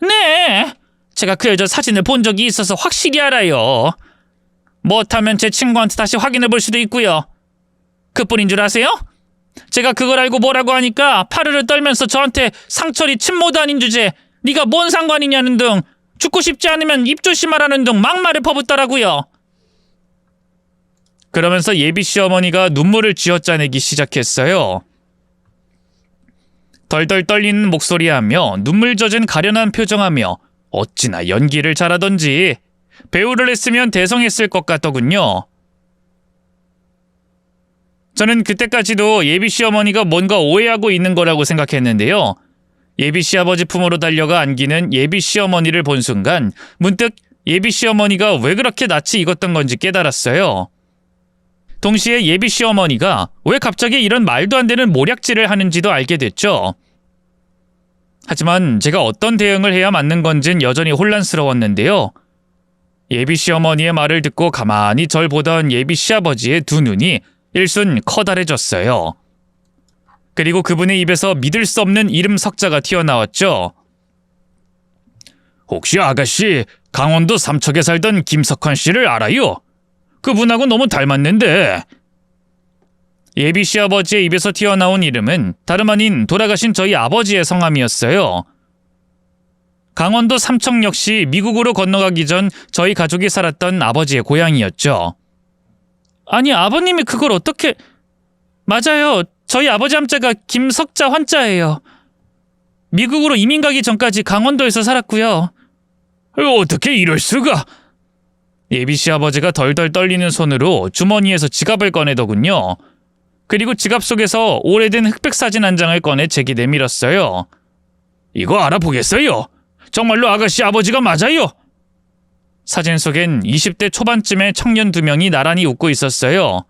Speaker 1: 네. 제가 그 여자 사진을 본 적이 있어서 확실히 알아요. 못하면 제 친구한테 다시 확인해 볼 수도 있고요. 그뿐인 줄 아세요? 제가 그걸 알고 뭐라고 하니까 파르르 떨면서 저한테 상철이 친모도 아닌 주제 네가 뭔 상관이냐는 등 죽고 싶지 않으면 입 조심하라는 등 막말을 퍼붓더라고요. 그러면서 예비 시어머니가 눈물을 쥐어짜내기 시작했어요. 덜덜 떨리는 목소리하며 눈물 젖은 가련한 표정하며 어찌나 연기를 잘하던지 배우를 했으면 대성했을 것 같더군요. 저는 그때까지도 예비 시어머니가 뭔가 오해하고 있는 거라고 생각했는데요. 예비 시아버지 품으로 달려가 안기는 예비 시어머니를 본 순간 문득 예비 시어머니가 왜 그렇게 낯이 익었던 건지 깨달았어요. 동시에 예비 시어머니가 왜 갑자기 이런 말도 안 되는 모략질을 하는지도 알게 됐죠. 하지만 제가 어떤 대응을 해야 맞는 건진 여전히 혼란스러웠는데요. 예비 시어머니의 말을 듣고 가만히 절 보던 예비 시아버지의 두 눈이 일순 커다래졌어요. 그리고 그분의 입에서 믿을 수 없는 이름 석자가 튀어나왔죠. 혹시 아가씨 강원도 삼척에 살던 김석환 씨를 알아요? 그분하고 너무 닮았는데. 예비 시아버지의 입에서 튀어나온 이름은 다름 아닌 돌아가신 저희 아버지의 성함이었어요. 강원도 삼척 역시 미국으로 건너가기 전 저희 가족이 살았던 아버지의 고향이었죠. 아니, 아버님이 그걸 어떻게... 맞아요. 저희 아버지 함자가 김석자 환자예요. 미국으로 이민 가기 전까지 강원도에서 살았고요. 어떻게 이럴 수가? 예비 시아버지가 덜덜 떨리는 손으로 주머니에서 지갑을 꺼내더군요. 그리고 지갑 속에서 오래된 흑백 사진 한 장을 꺼내 제게 내밀었어요. 이거 알아보겠어요? 정말로 아가씨 아버지가 맞아요? 사진 속엔 20대 초반쯤의 청년 두 명이 나란히 웃고 있었어요.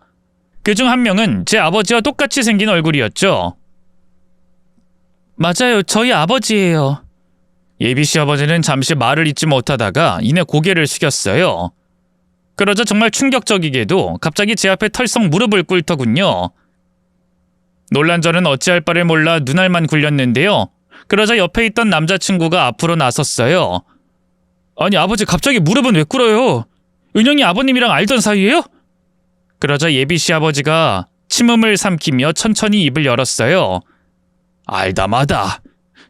Speaker 1: 그중 한 명은 제 아버지와 똑같이 생긴 얼굴이었죠. 맞아요. 저희 아버지예요. 예비 시아버지는 잠시 말을 잇지 못하다가 이내 고개를 숙였어요. 그러자 정말 충격적이게도 갑자기 제 앞에 털썩 무릎을 꿇더군요. 놀란 저는 어찌할 바를 몰라 눈알만 굴렸는데요. 그러자 옆에 있던 남자친구가 앞으로 나섰어요. 아니, 아버지 갑자기 무릎은 왜 꿇어요? 은영이 아버님이랑 알던 사이예요? 그러자 예비 시아버지가 침음을 삼키며 천천히 입을 열었어요. 알다마다.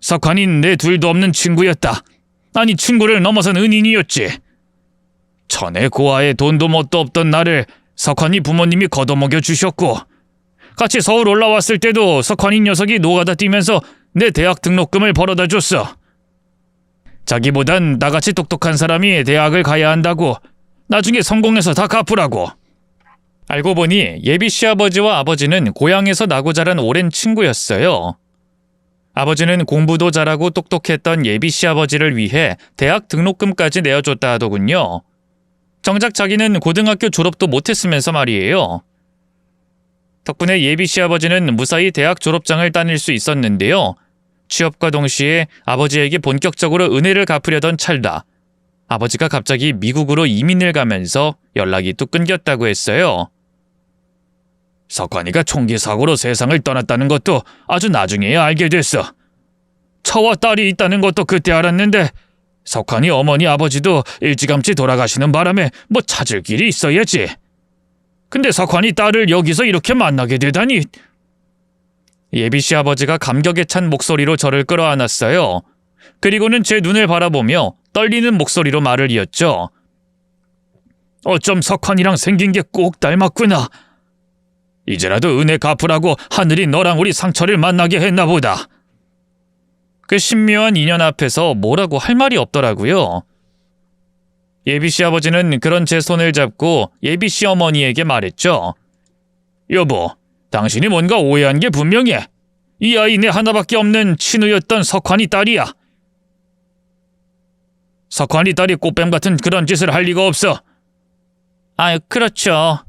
Speaker 1: 석환인 내 둘도 없는 친구였다. 아니, 친구를 넘어선 은인이었지. 전에 고아에 돈도 뭣도 없던 나를 석환이 부모님이 걷어먹여 주셨고, 같이 서울 올라왔을 때도 석환인 녀석이 노가다 뛰면서 내 대학 등록금을 벌어다 줬어. 자기보단 나같이 똑똑한 사람이 대학을 가야 한다고, 나중에 성공해서 다 갚으라고. 알고 보니 예비 시아버지와 아버지는 고향에서 나고 자란 오랜 친구였어요. 아버지는 공부도 잘하고 똑똑했던 예비 시아버지를 위해 대학 등록금까지 내어줬다 하더군요. 정작 자기는 고등학교 졸업도 못했으면서 말이에요. 덕분에 예비 시아버지는 무사히 대학 졸업장을 따낼 수 있었는데요. 취업과 동시에 아버지에게 본격적으로 은혜를 갚으려던 찰나 아버지가 갑자기 미국으로 이민을 가면서 연락이 뚝 끊겼다고 했어요. 석환이가 총기 사고로 세상을 떠났다는 것도 아주 나중에야 알게 됐어. 처와 딸이 있다는 것도 그때 알았는데 석환이 어머니 아버지도 일찌감치 돌아가시는 바람에 뭐 찾을 길이 있어야지. 근데 석환이 딸을 여기서 이렇게 만나게 되다니. 예비 시아버지가 감격에 찬 목소리로 저를 끌어안았어요. 그리고는 제 눈을 바라보며 떨리는 목소리로 말을 이었죠. 어쩜 석환이랑 생긴 게 꼭 닮았구나. 이제라도 은혜 갚으라고 하늘이 너랑 우리 상철을 만나게 했나 보다. 그 신묘한 인연 앞에서 뭐라고 할 말이 없더라고요. 예비 시아버지는 그런 제 손을 잡고 예비 시어머니에게 말했죠. 여보, 당신이 뭔가 오해한 게 분명해. 이 아이 내 하나밖에 없는 친우였던 석환이 딸이야. 석환이 딸이 꽃뱀 같은 그런 짓을 할 리가 없어. 아, 그렇죠.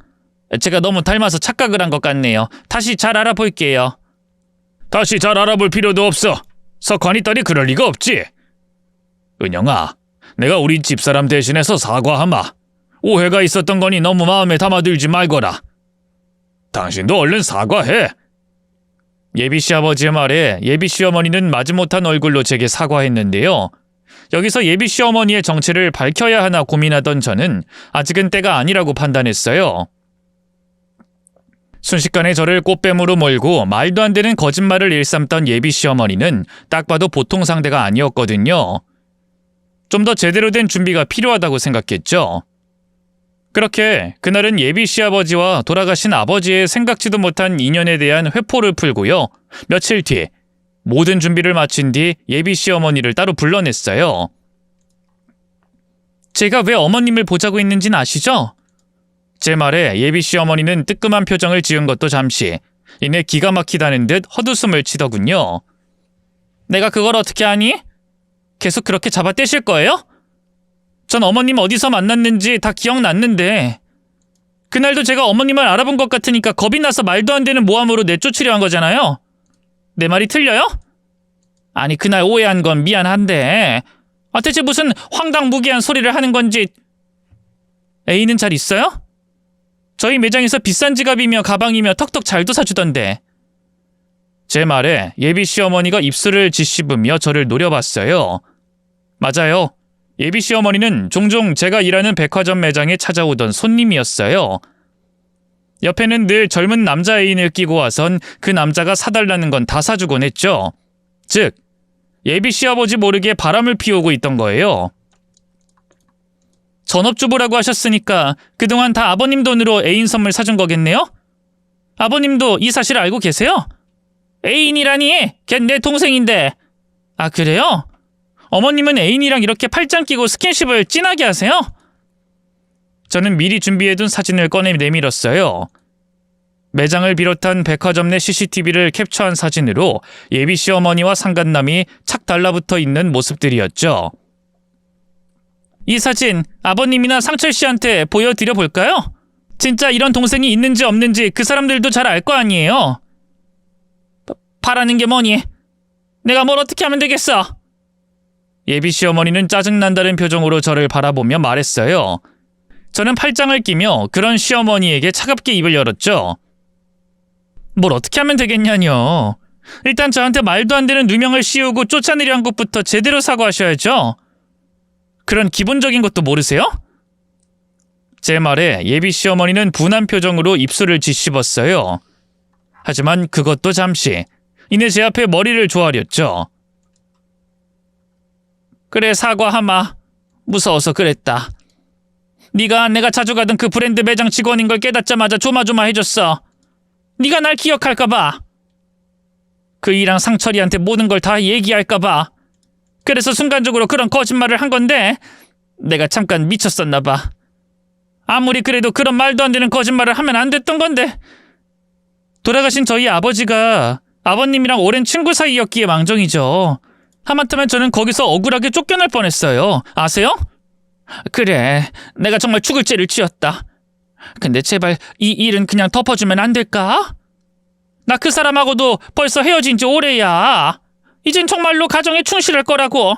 Speaker 1: 제가 너무 닮아서 착각을 한 것 같네요. 다시 잘 알아볼게요. 다시 잘 알아볼 필요도 없어. 석환이 딸이 그럴 리가 없지. 은영아, 내가 우리 집사람 대신해서 사과하마. 오해가 있었던 거니 너무 마음에 담아들지 말거라. 당신도 얼른 사과해. 예비 시아버지의 말에 예비 시어머니는 마지못한 얼굴로 제게 사과했는데요. 여기서 예비 시어머니의 정체를 밝혀야 하나 고민하던 저는 아직은 때가 아니라고 판단했어요. 순식간에 저를 꽃뱀으로 몰고 말도 안 되는 거짓말을 일삼던 예비 시어머니는 딱 봐도 보통 상대가 아니었거든요. 좀 더 제대로 된 준비가 필요하다고 생각했죠. 그렇게 그날은 예비 시아버지와 돌아가신 아버지의 생각지도 못한 인연에 대한 회포를 풀고요. 며칠 뒤 모든 준비를 마친 뒤 예비 시어머니를 따로 불러냈어요. 제가 왜 어머님을 보자고 했는지는 아시죠? 제 말에 예비 시어머니는 뜨끔한 표정을 지은 것도 잠시, 이내 기가 막히다는 듯 헛웃음을 치더군요. 내가 그걸 어떻게 아니? 계속 그렇게 잡아떼실 거예요? 전 어머님 어디서 만났는지 다 기억났는데 그날도 제가 어머님을 알아본 것 같으니까 겁이 나서 말도 안 되는 모함으로 내쫓으려 한 거잖아요. 내 말이 틀려요? 아니 그날 오해한 건 미안한데 대체 무슨 황당무계한 소리를 하는 건지. 애인은 잘 있어요? 저희 매장에서 비싼 지갑이며 가방이며 턱턱 잘도 사주던데. 제 말에 예비 시어머니가 입술을 짓씹으며 저를 노려봤어요. 맞아요. 예비 시어머니는 종종 제가 일하는 백화점 매장에 찾아오던 손님이었어요. 옆에는 늘 젊은 남자 애인을 끼고 와선 그 남자가 사달라는 건 다 사주곤 했죠. 즉, 예비 시아버지 모르게 바람을 피우고 있던 거예요. 전업주부라고 하셨으니까 그동안 다 아버님 돈으로 애인 선물 사준 거겠네요? 아버님도 이 사실 알고 계세요? 애인이라니? 걘 내 동생인데. 아, 그래요? 어머님은 애인이랑 이렇게 팔짱 끼고 스킨십을 진하게 하세요? 저는 미리 준비해둔 사진을 꺼내 내밀었어요. 매장을 비롯한 백화점 내 CCTV를 캡처한 사진으로 예비 시어머니와 상간남이 착 달라붙어 있는 모습들이었죠. 이 사진 아버님이나 상철 씨한테 보여드려 볼까요? 진짜 이런 동생이 있는지 없는지 그 사람들도 잘 알 거 아니에요. 바라는 게 뭐니? 내가 뭘 어떻게 하면 되겠어? 예비 시어머니는 짜증난다는 표정으로 저를 바라보며 말했어요. 저는 팔짱을 끼며 그런 시어머니에게 차갑게 입을 열었죠. 뭘 어떻게 하면 되겠냐뇨. 일단 저한테 말도 안 되는 누명을 씌우고 쫓아내려 한 것부터 제대로 사과하셔야죠. 그런 기본적인 것도 모르세요? 제 말에 예비 시어머니는 분한 표정으로 입술을 짓씹었어요. 하지만 그것도 잠시, 이내 제 앞에 머리를 조아렸죠. 그래 사과하마. 무서워서 그랬다. 네가 내가 자주 가던 그 브랜드 매장 직원인 걸 깨닫자마자 조마조마해졌어. 네가 날 기억할까봐. 그 이랑 상철이한테 모든 걸 다 얘기할까봐. 그래서 순간적으로 그런 거짓말을 한 건데 내가 잠깐 미쳤었나봐. 아무리 그래도 그런 말도 안 되는 거짓말을 하면 안 됐던 건데. 돌아가신 저희 아버지가 아버님이랑 오랜 친구 사이였기에 망정이죠. 하마터면 저는 거기서 억울하게 쫓겨날 뻔했어요. 아세요? 그래, 내가 정말 죽을 죄를 지었다. 근데 제발 이 일은 그냥 덮어주면 안 될까? 나 그 사람하고도 벌써 헤어진 지 오래야. 이젠 정말로 가정에 충실할 거라고.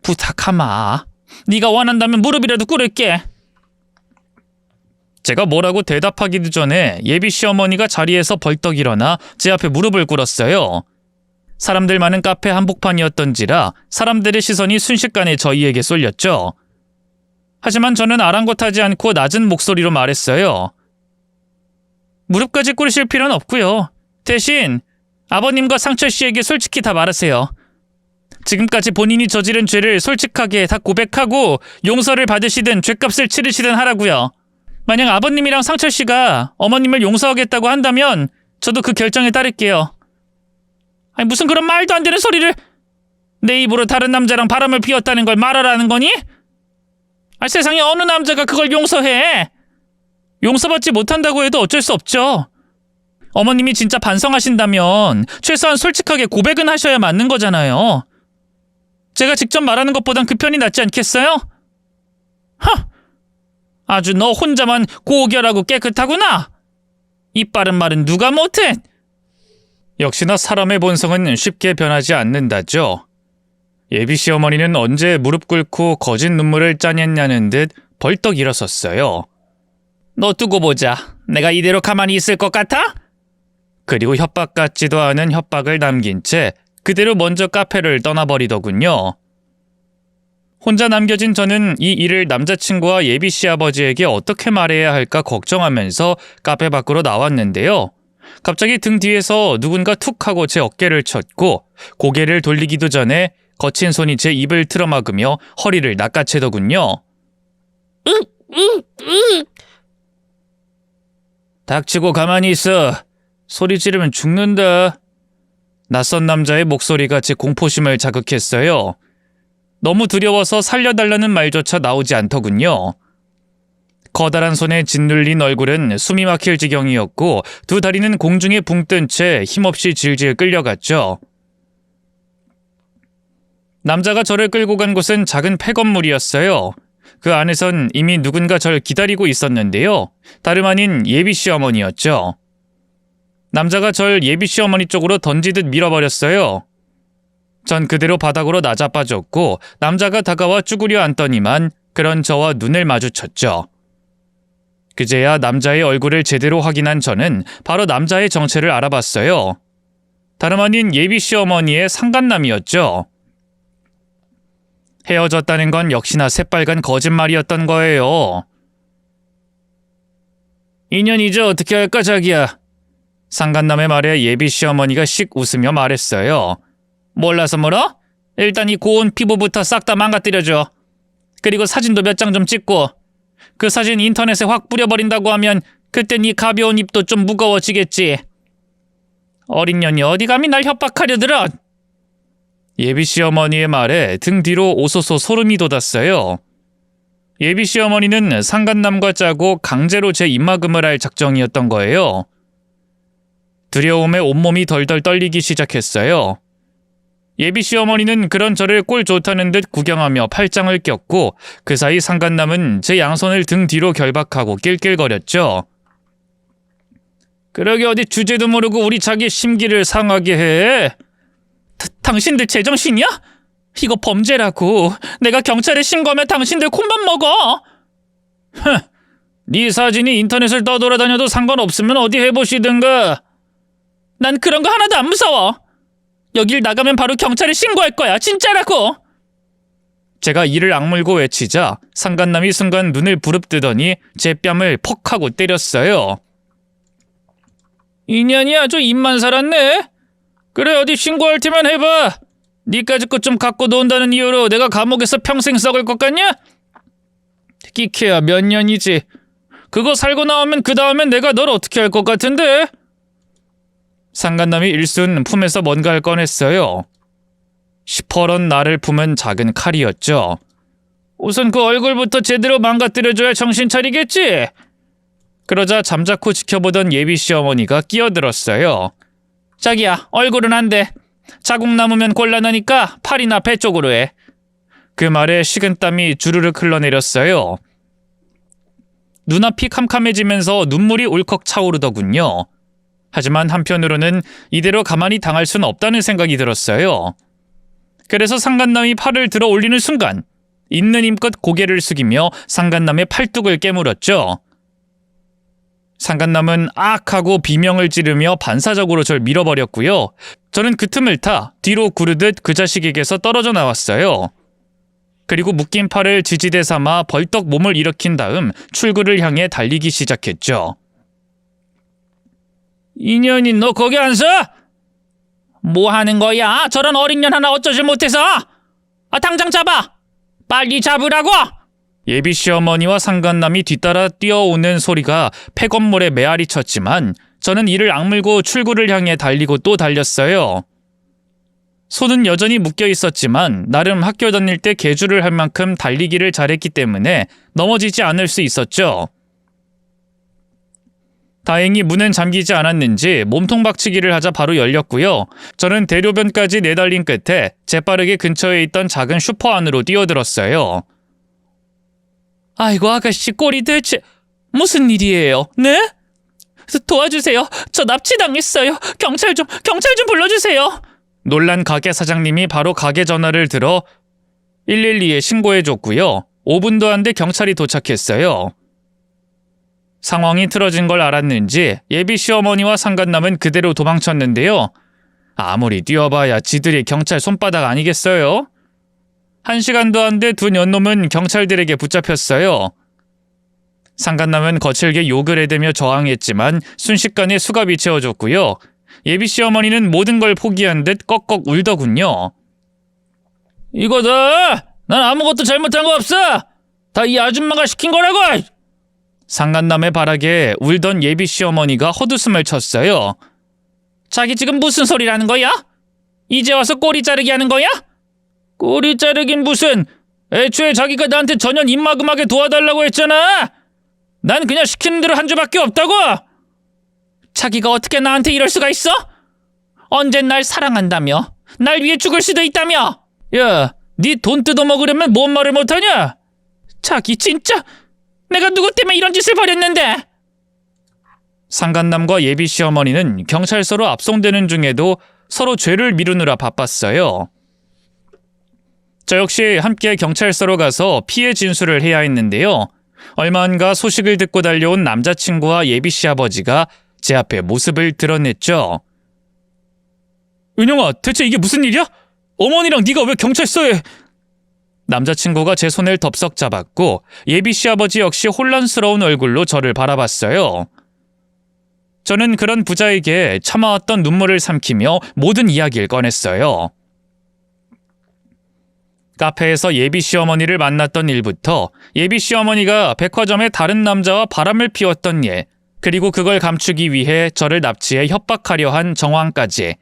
Speaker 1: 부탁하마. 네가 원한다면 무릎이라도 꿇을게. 제가 뭐라고 대답하기도 전에 예비 시어머니가 자리에서 벌떡 일어나 제 앞에 무릎을 꿇었어요. 사람들 많은 카페 한복판이었던지라 사람들의 시선이 순식간에 저희에게 쏠렸죠. 하지만 저는 아랑곳하지 않고 낮은 목소리로 말했어요. 무릎까지 꿇으실 필요는 없고요. 대신 아버님과 상철 씨에게 솔직히 다 말하세요. 지금까지 본인이 저지른 죄를 솔직하게 다 고백하고 용서를 받으시든 죗값을 치르시든 하라고요. 만약 아버님이랑 상철 씨가 어머님을 용서하겠다고 한다면 저도 그 결정에 따를게요. 아니 무슨 그런 말도 안 되는 소리를. 내 입으로 다른 남자랑 바람을 피웠다는 걸 말하라는 거니? 아니 세상에 어느 남자가 그걸 용서해. 용서받지 못한다고 해도 어쩔 수 없죠. 어머님이 진짜 반성하신다면 최소한 솔직하게 고백은 하셔야 맞는 거잖아요. 제가 직접 말하는 것보단 그 편이 낫지 않겠어요? 하! 아주 너 혼자만 고결하고 깨끗하구나. 이빠른 말은 누가 못해? 역시나 사람의 본성은 쉽게 변하지 않는다죠. 예비 시어머니는 언제 무릎 꿇고 거짓 눈물을 짜냈냐는 듯 벌떡 일어섰어요. 너 두고 보자. 내가 이대로 가만히 있을 것 같아? 그리고 협박 같지도 않은 협박을 남긴 채 그대로 먼저 카페를 떠나버리더군요. 혼자 남겨진 저는 이 일을 남자친구와 예비씨 아버지에게 어떻게 말해야 할까 걱정하면서 카페 밖으로 나왔는데요. 갑자기 등 뒤에서 누군가 툭 하고 제 어깨를 쳤고 고개를 돌리기도 전에 거친 손이 제 입을 틀어막으며 허리를 낚아채더군요. 닥치고 가만히 있어. 소리 지르면 죽는다. 낯선 남자의 목소리가 제 공포심을 자극했어요. 너무 두려워서 살려달라는 말조차 나오지 않더군요. 커다란 손에 짓눌린 얼굴은 숨이 막힐 지경이었고 두 다리는 공중에 붕 뜬 채 힘없이 질질 끌려갔죠. 남자가 저를 끌고 간 곳은 작은 폐건물이었어요. 그 안에선 이미 누군가 절 기다리고 있었는데요. 다름 아닌 예비씨 어머니였죠. 남자가 절 예비씨 어머니 쪽으로 던지듯 밀어버렸어요. 전 그대로 바닥으로 나자빠졌고 남자가 다가와 쭈그려 앉더니만 그런 저와 눈을 마주쳤죠. 그제야 남자의 얼굴을 제대로 확인한 저는 바로 남자의 정체를 알아봤어요. 다름 아닌 예비씨 어머니의 상간남이었죠. 헤어졌다는 건 역시나 새빨간 거짓말이었던 거예요. 인연이죠. 어떻게 할까 자기야. 상간남의 말에 예비씨 어머니가 씩 웃으며 말했어요. 몰라서 물어? 일단 이 고운 피부부터 싹 다 망가뜨려줘. 그리고 사진도 몇 장 좀 찍고 그 사진 인터넷에 확 뿌려버린다고 하면 그땐 이 가벼운 입도 좀 무거워지겠지. 어린 년이 어디 감히 날 협박하려 들어. 예비씨 어머니의 말에 등 뒤로 오소소 소름이 돋았어요. 예비씨 어머니는 상간남과 짜고 강제로 제 입막음을 할 작정이었던 거예요. 두려움에 온몸이 덜덜 떨리기 시작했어요. 예비씨 어머니는 그런 저를 꼴 좋다는 듯 구경하며 팔짱을 꼈고 그 사이 상간남은 제 양손을 등 뒤로 결박하고 낄낄거렸죠. 그러게 어디 주제도 모르고 우리 자기 심기를 상하게 해. 당신들 제정신이야? 이거 범죄라고. 내가 경찰에 신고하면 당신들 콩만 먹어. 네 사진이 인터넷을 떠돌아다녀도 상관없으면 어디 해보시든가. 난 그런 거 하나도 안 무서워. 여길 나가면 바로 경찰에 신고할 거야. 진짜라고. 제가 이를 악물고 외치자 상간남이 순간 눈을 부릅뜨더니 제 뺨을 퍽 하고 때렸어요. 인연이 아주 입만 살았네. 그래 어디 신고할 테면 해봐. 니까짓 것 좀 갖고 논다는 이유로 내가 감옥에서 평생 썩을 것 같냐? 끼케야 몇 년이지. 그거 살고 나오면 그 다음엔 내가 널 어떻게 할 것 같은데? 상간남이 일순 품에서 뭔가를 꺼냈어요. 시퍼런 나를 품은 작은 칼이었죠. 우선 그 얼굴부터 제대로 망가뜨려줘야 정신 차리겠지? 그러자 잠자코 지켜보던 예비씨 어머니가 끼어들었어요. 자기야, 얼굴은 안 돼. 자국 남으면 곤란하니까 팔이나 배 쪽으로 해. 그 말에 식은땀이 주르륵 흘러내렸어요. 눈앞이 캄캄해지면서 눈물이 울컥 차오르더군요. 하지만 한편으로는 이대로 가만히 당할 수는 없다는 생각이 들었어요. 그래서 상간남이 팔을 들어 올리는 순간 있는 힘껏 고개를 숙이며 상간남의 팔뚝을 깨물었죠. 상간남은 악 하고 비명을 지르며 반사적으로 절 밀어버렸고요. 저는 그 틈을 타 뒤로 구르듯 그 자식에게서 떨어져 나왔어요. 그리고 묶인 팔을 지지대 삼아 벌떡 몸을 일으킨 다음 출구를 향해 달리기 시작했죠. 이년이 너 거기 안 서? 뭐 하는 거야? 저런 어린 년 하나 어쩌지 못해서? 당장 잡아! 빨리 잡으라고! 예비씨 어머니와 상간남이 뒤따라 뛰어오는 소리가 폐건물에 메아리 쳤지만 저는 이를 악물고 출구를 향해 달리고 또 달렸어요. 손은 여전히 묶여 있었지만 나름 학교 다닐 때 계주를 할 만큼 달리기를 잘했기 때문에 넘어지지 않을 수 있었죠. 다행히 문은 잠기지 않았는지 몸통 박치기를 하자 바로 열렸고요. 저는 대로변까지 내달린 끝에 재빠르게 근처에 있던 작은 슈퍼 안으로 뛰어들었어요. 아이고 아가씨 꼴이 대체 무슨 일이에요? 네? 도와주세요. 저 납치당했어요. 경찰 좀 불러주세요. 놀란 가게 사장님이 바로 가게 전화를 들어 112에 신고해줬고요. 5분도 안 돼 경찰이 도착했어요. 상황이 틀어진 걸 알았는지 예비씨 어머니와 상간남은 그대로 도망쳤는데요. 아무리 뛰어봐야 지들이 경찰 손바닥 아니겠어요? 1시간도 안 돼 두 년놈은 경찰들에게 붙잡혔어요. 상간남은 거칠게 욕을 해대며 저항했지만 순식간에 수갑이 채워졌고요. 예비씨 어머니는 모든 걸 포기한 듯 꺽꺽 울더군요. 이거다! 난 아무것도 잘못한 거 없어! 다 이 아줌마가 시킨 거라고! 상간남의 바락에 울던 예비씨 어머니가 헛웃음을 쳤어요. 자기 지금 무슨 소리라는 거야? 이제 와서 꼬리 자르기 하는 거야? 꼬리 자르긴 무슨... 애초에 자기가 나한테 전혀 입막음하게 도와달라고 했잖아! 난 그냥 시키는 대로 한 줄밖에 없다고! 자기가 어떻게 나한테 이럴 수가 있어? 언젠 날 사랑한다며? 날 위해 죽을 수도 있다며? 야, 네 돈 뜯어먹으려면 뭔 말을 못하냐? 자기 진짜... 내가 누구 때문에 이런 짓을 벌였는데? 상간남과 예비씨 어머니는 경찰서로 압송되는 중에도 서로 죄를 미루느라 바빴어요. 저 역시 함께 경찰서로 가서 피해 진술을 해야 했는데요. 얼마 안가 소식을 듣고 달려온 남자친구와 예비씨 아버지가 제 앞에 모습을 드러냈죠. 은영아, 대체 이게 무슨 일이야? 어머니랑 네가 왜 경찰서에... 남자친구가 제 손을 덥석 잡았고 예비씨 아버지 역시 혼란스러운 얼굴로 저를 바라봤어요. 저는 그런 부자에게 참아왔던 눈물을 삼키며 모든 이야기를 꺼냈어요. 카페에서 예비씨 어머니를 만났던 일부터 예비씨 어머니가 백화점에 다른 남자와 바람을 피웠던 일, 그리고 그걸 감추기 위해 저를 납치해 협박하려 한 정황까지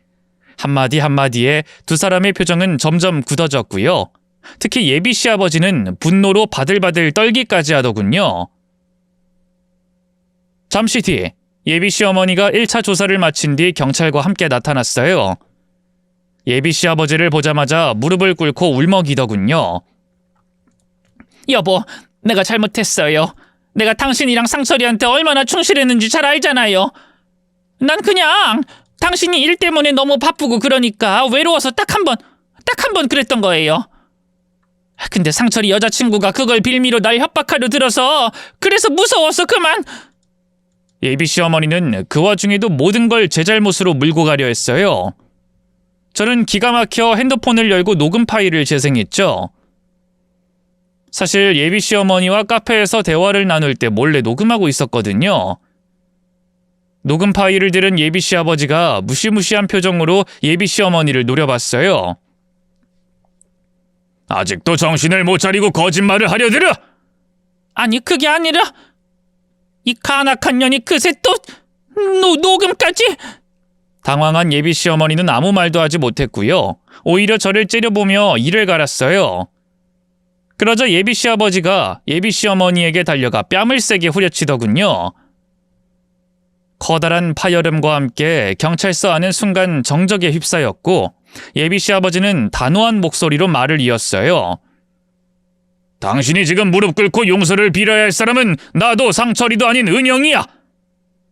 Speaker 1: 한마디 한마디에 두 사람의 표정은 점점 굳어졌고요. 특히 예비씨 아버지는 분노로 바들바들 떨기까지 하더군요. 잠시 뒤 예비씨 어머니가 1차 조사를 마친 뒤 경찰과 함께 나타났어요. 예비씨 아버지를 보자마자 무릎을 꿇고 울먹이더군요. 여보, 내가 잘못했어요. 내가 당신이랑 상철이한테 얼마나 충실했는지 잘 알잖아요. 난 그냥 당신이 일 때문에 너무 바쁘고 그러니까 외로워서 딱 한 번 그랬던 거예요. 근데 상철이 여자친구가 그걸 빌미로 날 협박하려 들어서 그래서 무서워서 그만... 예비씨 어머니는 그 와중에도 모든 걸 제 잘못으로 물고 가려 했어요. 저는 기가 막혀 핸드폰을 열고 녹음 파일을 재생했죠. 사실 예비씨 어머니와 카페에서 대화를 나눌 때 몰래 녹음하고 있었거든요. 녹음 파일을 들은 예비씨 아버지가 무시무시한 표정으로 예비씨 어머니를 노려봤어요. 아직도 정신을 못 차리고 거짓말을 하려 들어? 아니, 그게 아니라 이 간악한 년이 그새 또 녹음까지? 당황한 예비씨 어머니는 아무 말도 하지 못했고요. 오히려 저를 째려보며 이를 갈았어요. 그러자 예비씨 아버지가 예비씨 어머니에게 달려가 뺨을 세게 후려치더군요. 커다란 파열음과 함께 경찰서 안은 순간 정적에 휩싸였고 예비씨 아버지는 단호한 목소리로 말을 이었어요. 당신이 지금 무릎 꿇고 용서를 빌어야 할 사람은 나도 상철이도 아닌 은영이야.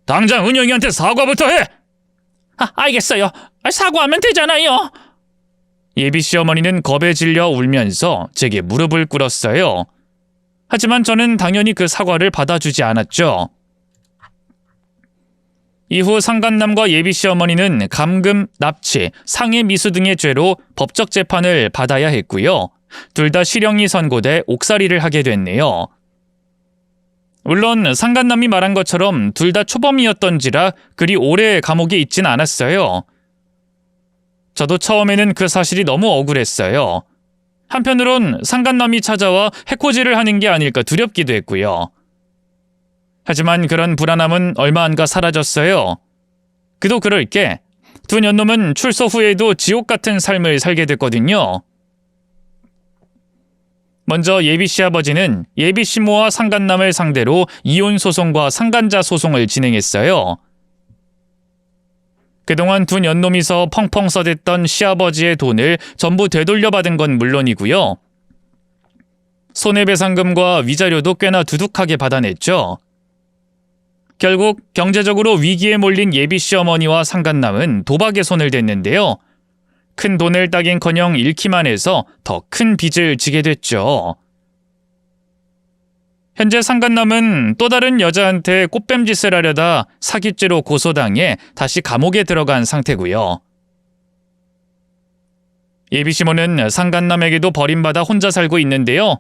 Speaker 1: 당장 은영이한테 사과부터 해. 알겠어요. 사과하면 되잖아요. 예비씨 어머니는 겁에 질려 울면서 제게 무릎을 꿇었어요. 하지만 저는 당연히 그 사과를 받아주지 않았죠. 이후 상간남과 예비씨 어머니는 감금, 납치, 상해 미수 등의 죄로 법적 재판을 받아야 했고요. 둘 다 실형이 선고돼 옥살이를 하게 됐네요. 물론 상간남이 말한 것처럼 둘 다 초범이었던지라 그리 오래 감옥에 있진 않았어요. 저도 처음에는 그 사실이 너무 억울했어요. 한편으론 상간남이 찾아와 해코지를 하는 게 아닐까 두렵기도 했고요. 하지만 그런 불안함은 얼마 안가 사라졌어요. 그도 그럴 게 두 년놈은 출소 후에도 지옥 같은 삶을 살게 됐거든요. 먼저 예비씨 아버지는 예비씨모와 상간남을 상대로 이혼 소송과 상간자 소송을 진행했어요. 그동안 두 년놈이서 펑펑 써댔던 시아버지의 돈을 전부 되돌려받은 건 물론이고요. 손해배상금과 위자료도 꽤나 두둑하게 받아냈죠. 결국 경제적으로 위기에 몰린 예비씨 어머니와 상간남은 도박에 손을 댔는데요. 큰 돈을 따긴커녕 잃기만 해서 더 큰 빚을 지게 됐죠. 현재 상간남은 또 다른 여자한테 꽃뱀짓을 하려다 사기죄로 고소당해 다시 감옥에 들어간 상태고요. 예비시모는 상간남에게도 버림받아 혼자 살고 있는데요.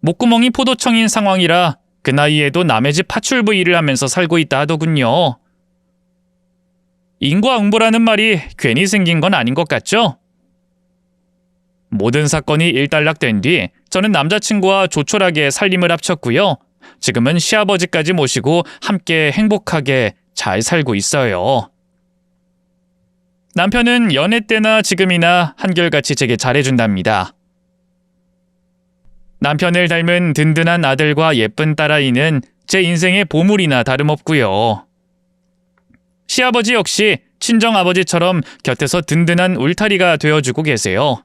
Speaker 1: 목구멍이 포도청인 상황이라 그 나이에도 남의 집 파출부 일을 하면서 살고 있다 하더군요. 인과응보라는 말이 괜히 생긴 건 아닌 것 같죠? 모든 사건이 일단락된 뒤 저는 남자친구와 조촐하게 살림을 합쳤고요. 지금은 시아버지까지 모시고 함께 행복하게 잘 살고 있어요. 남편은 연애 때나 지금이나 한결같이 제게 잘해준답니다. 남편을 닮은 든든한 아들과 예쁜 딸아이는 제 인생의 보물이나 다름없고요. 시아버지 역시 친정아버지처럼 곁에서 든든한 울타리가 되어주고 계세요.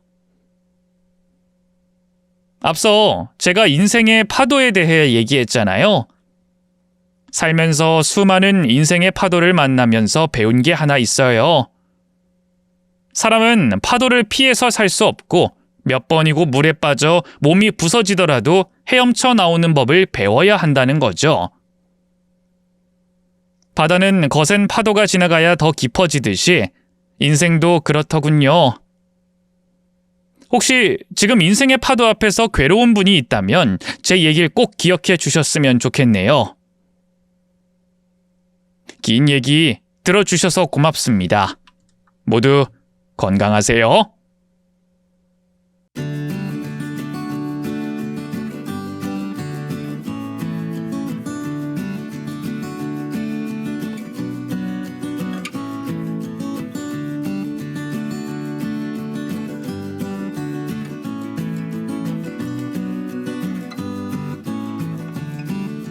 Speaker 1: 앞서 제가 인생의 파도에 대해 얘기했잖아요. 살면서 수많은 인생의 파도를 만나면서 배운 게 하나 있어요. 사람은 파도를 피해서 살 수 없고 몇 번이고 물에 빠져 몸이 부서지더라도 헤엄쳐 나오는 법을 배워야 한다는 거죠. 바다는 거센 파도가 지나가야 더 깊어지듯이 인생도 그렇더군요. 혹시 지금 인생의 파도 앞에서 괴로운 분이 있다면 제 얘기를 꼭 기억해 주셨으면 좋겠네요. 긴 얘기 들어주셔서 고맙습니다. 모두 건강하세요.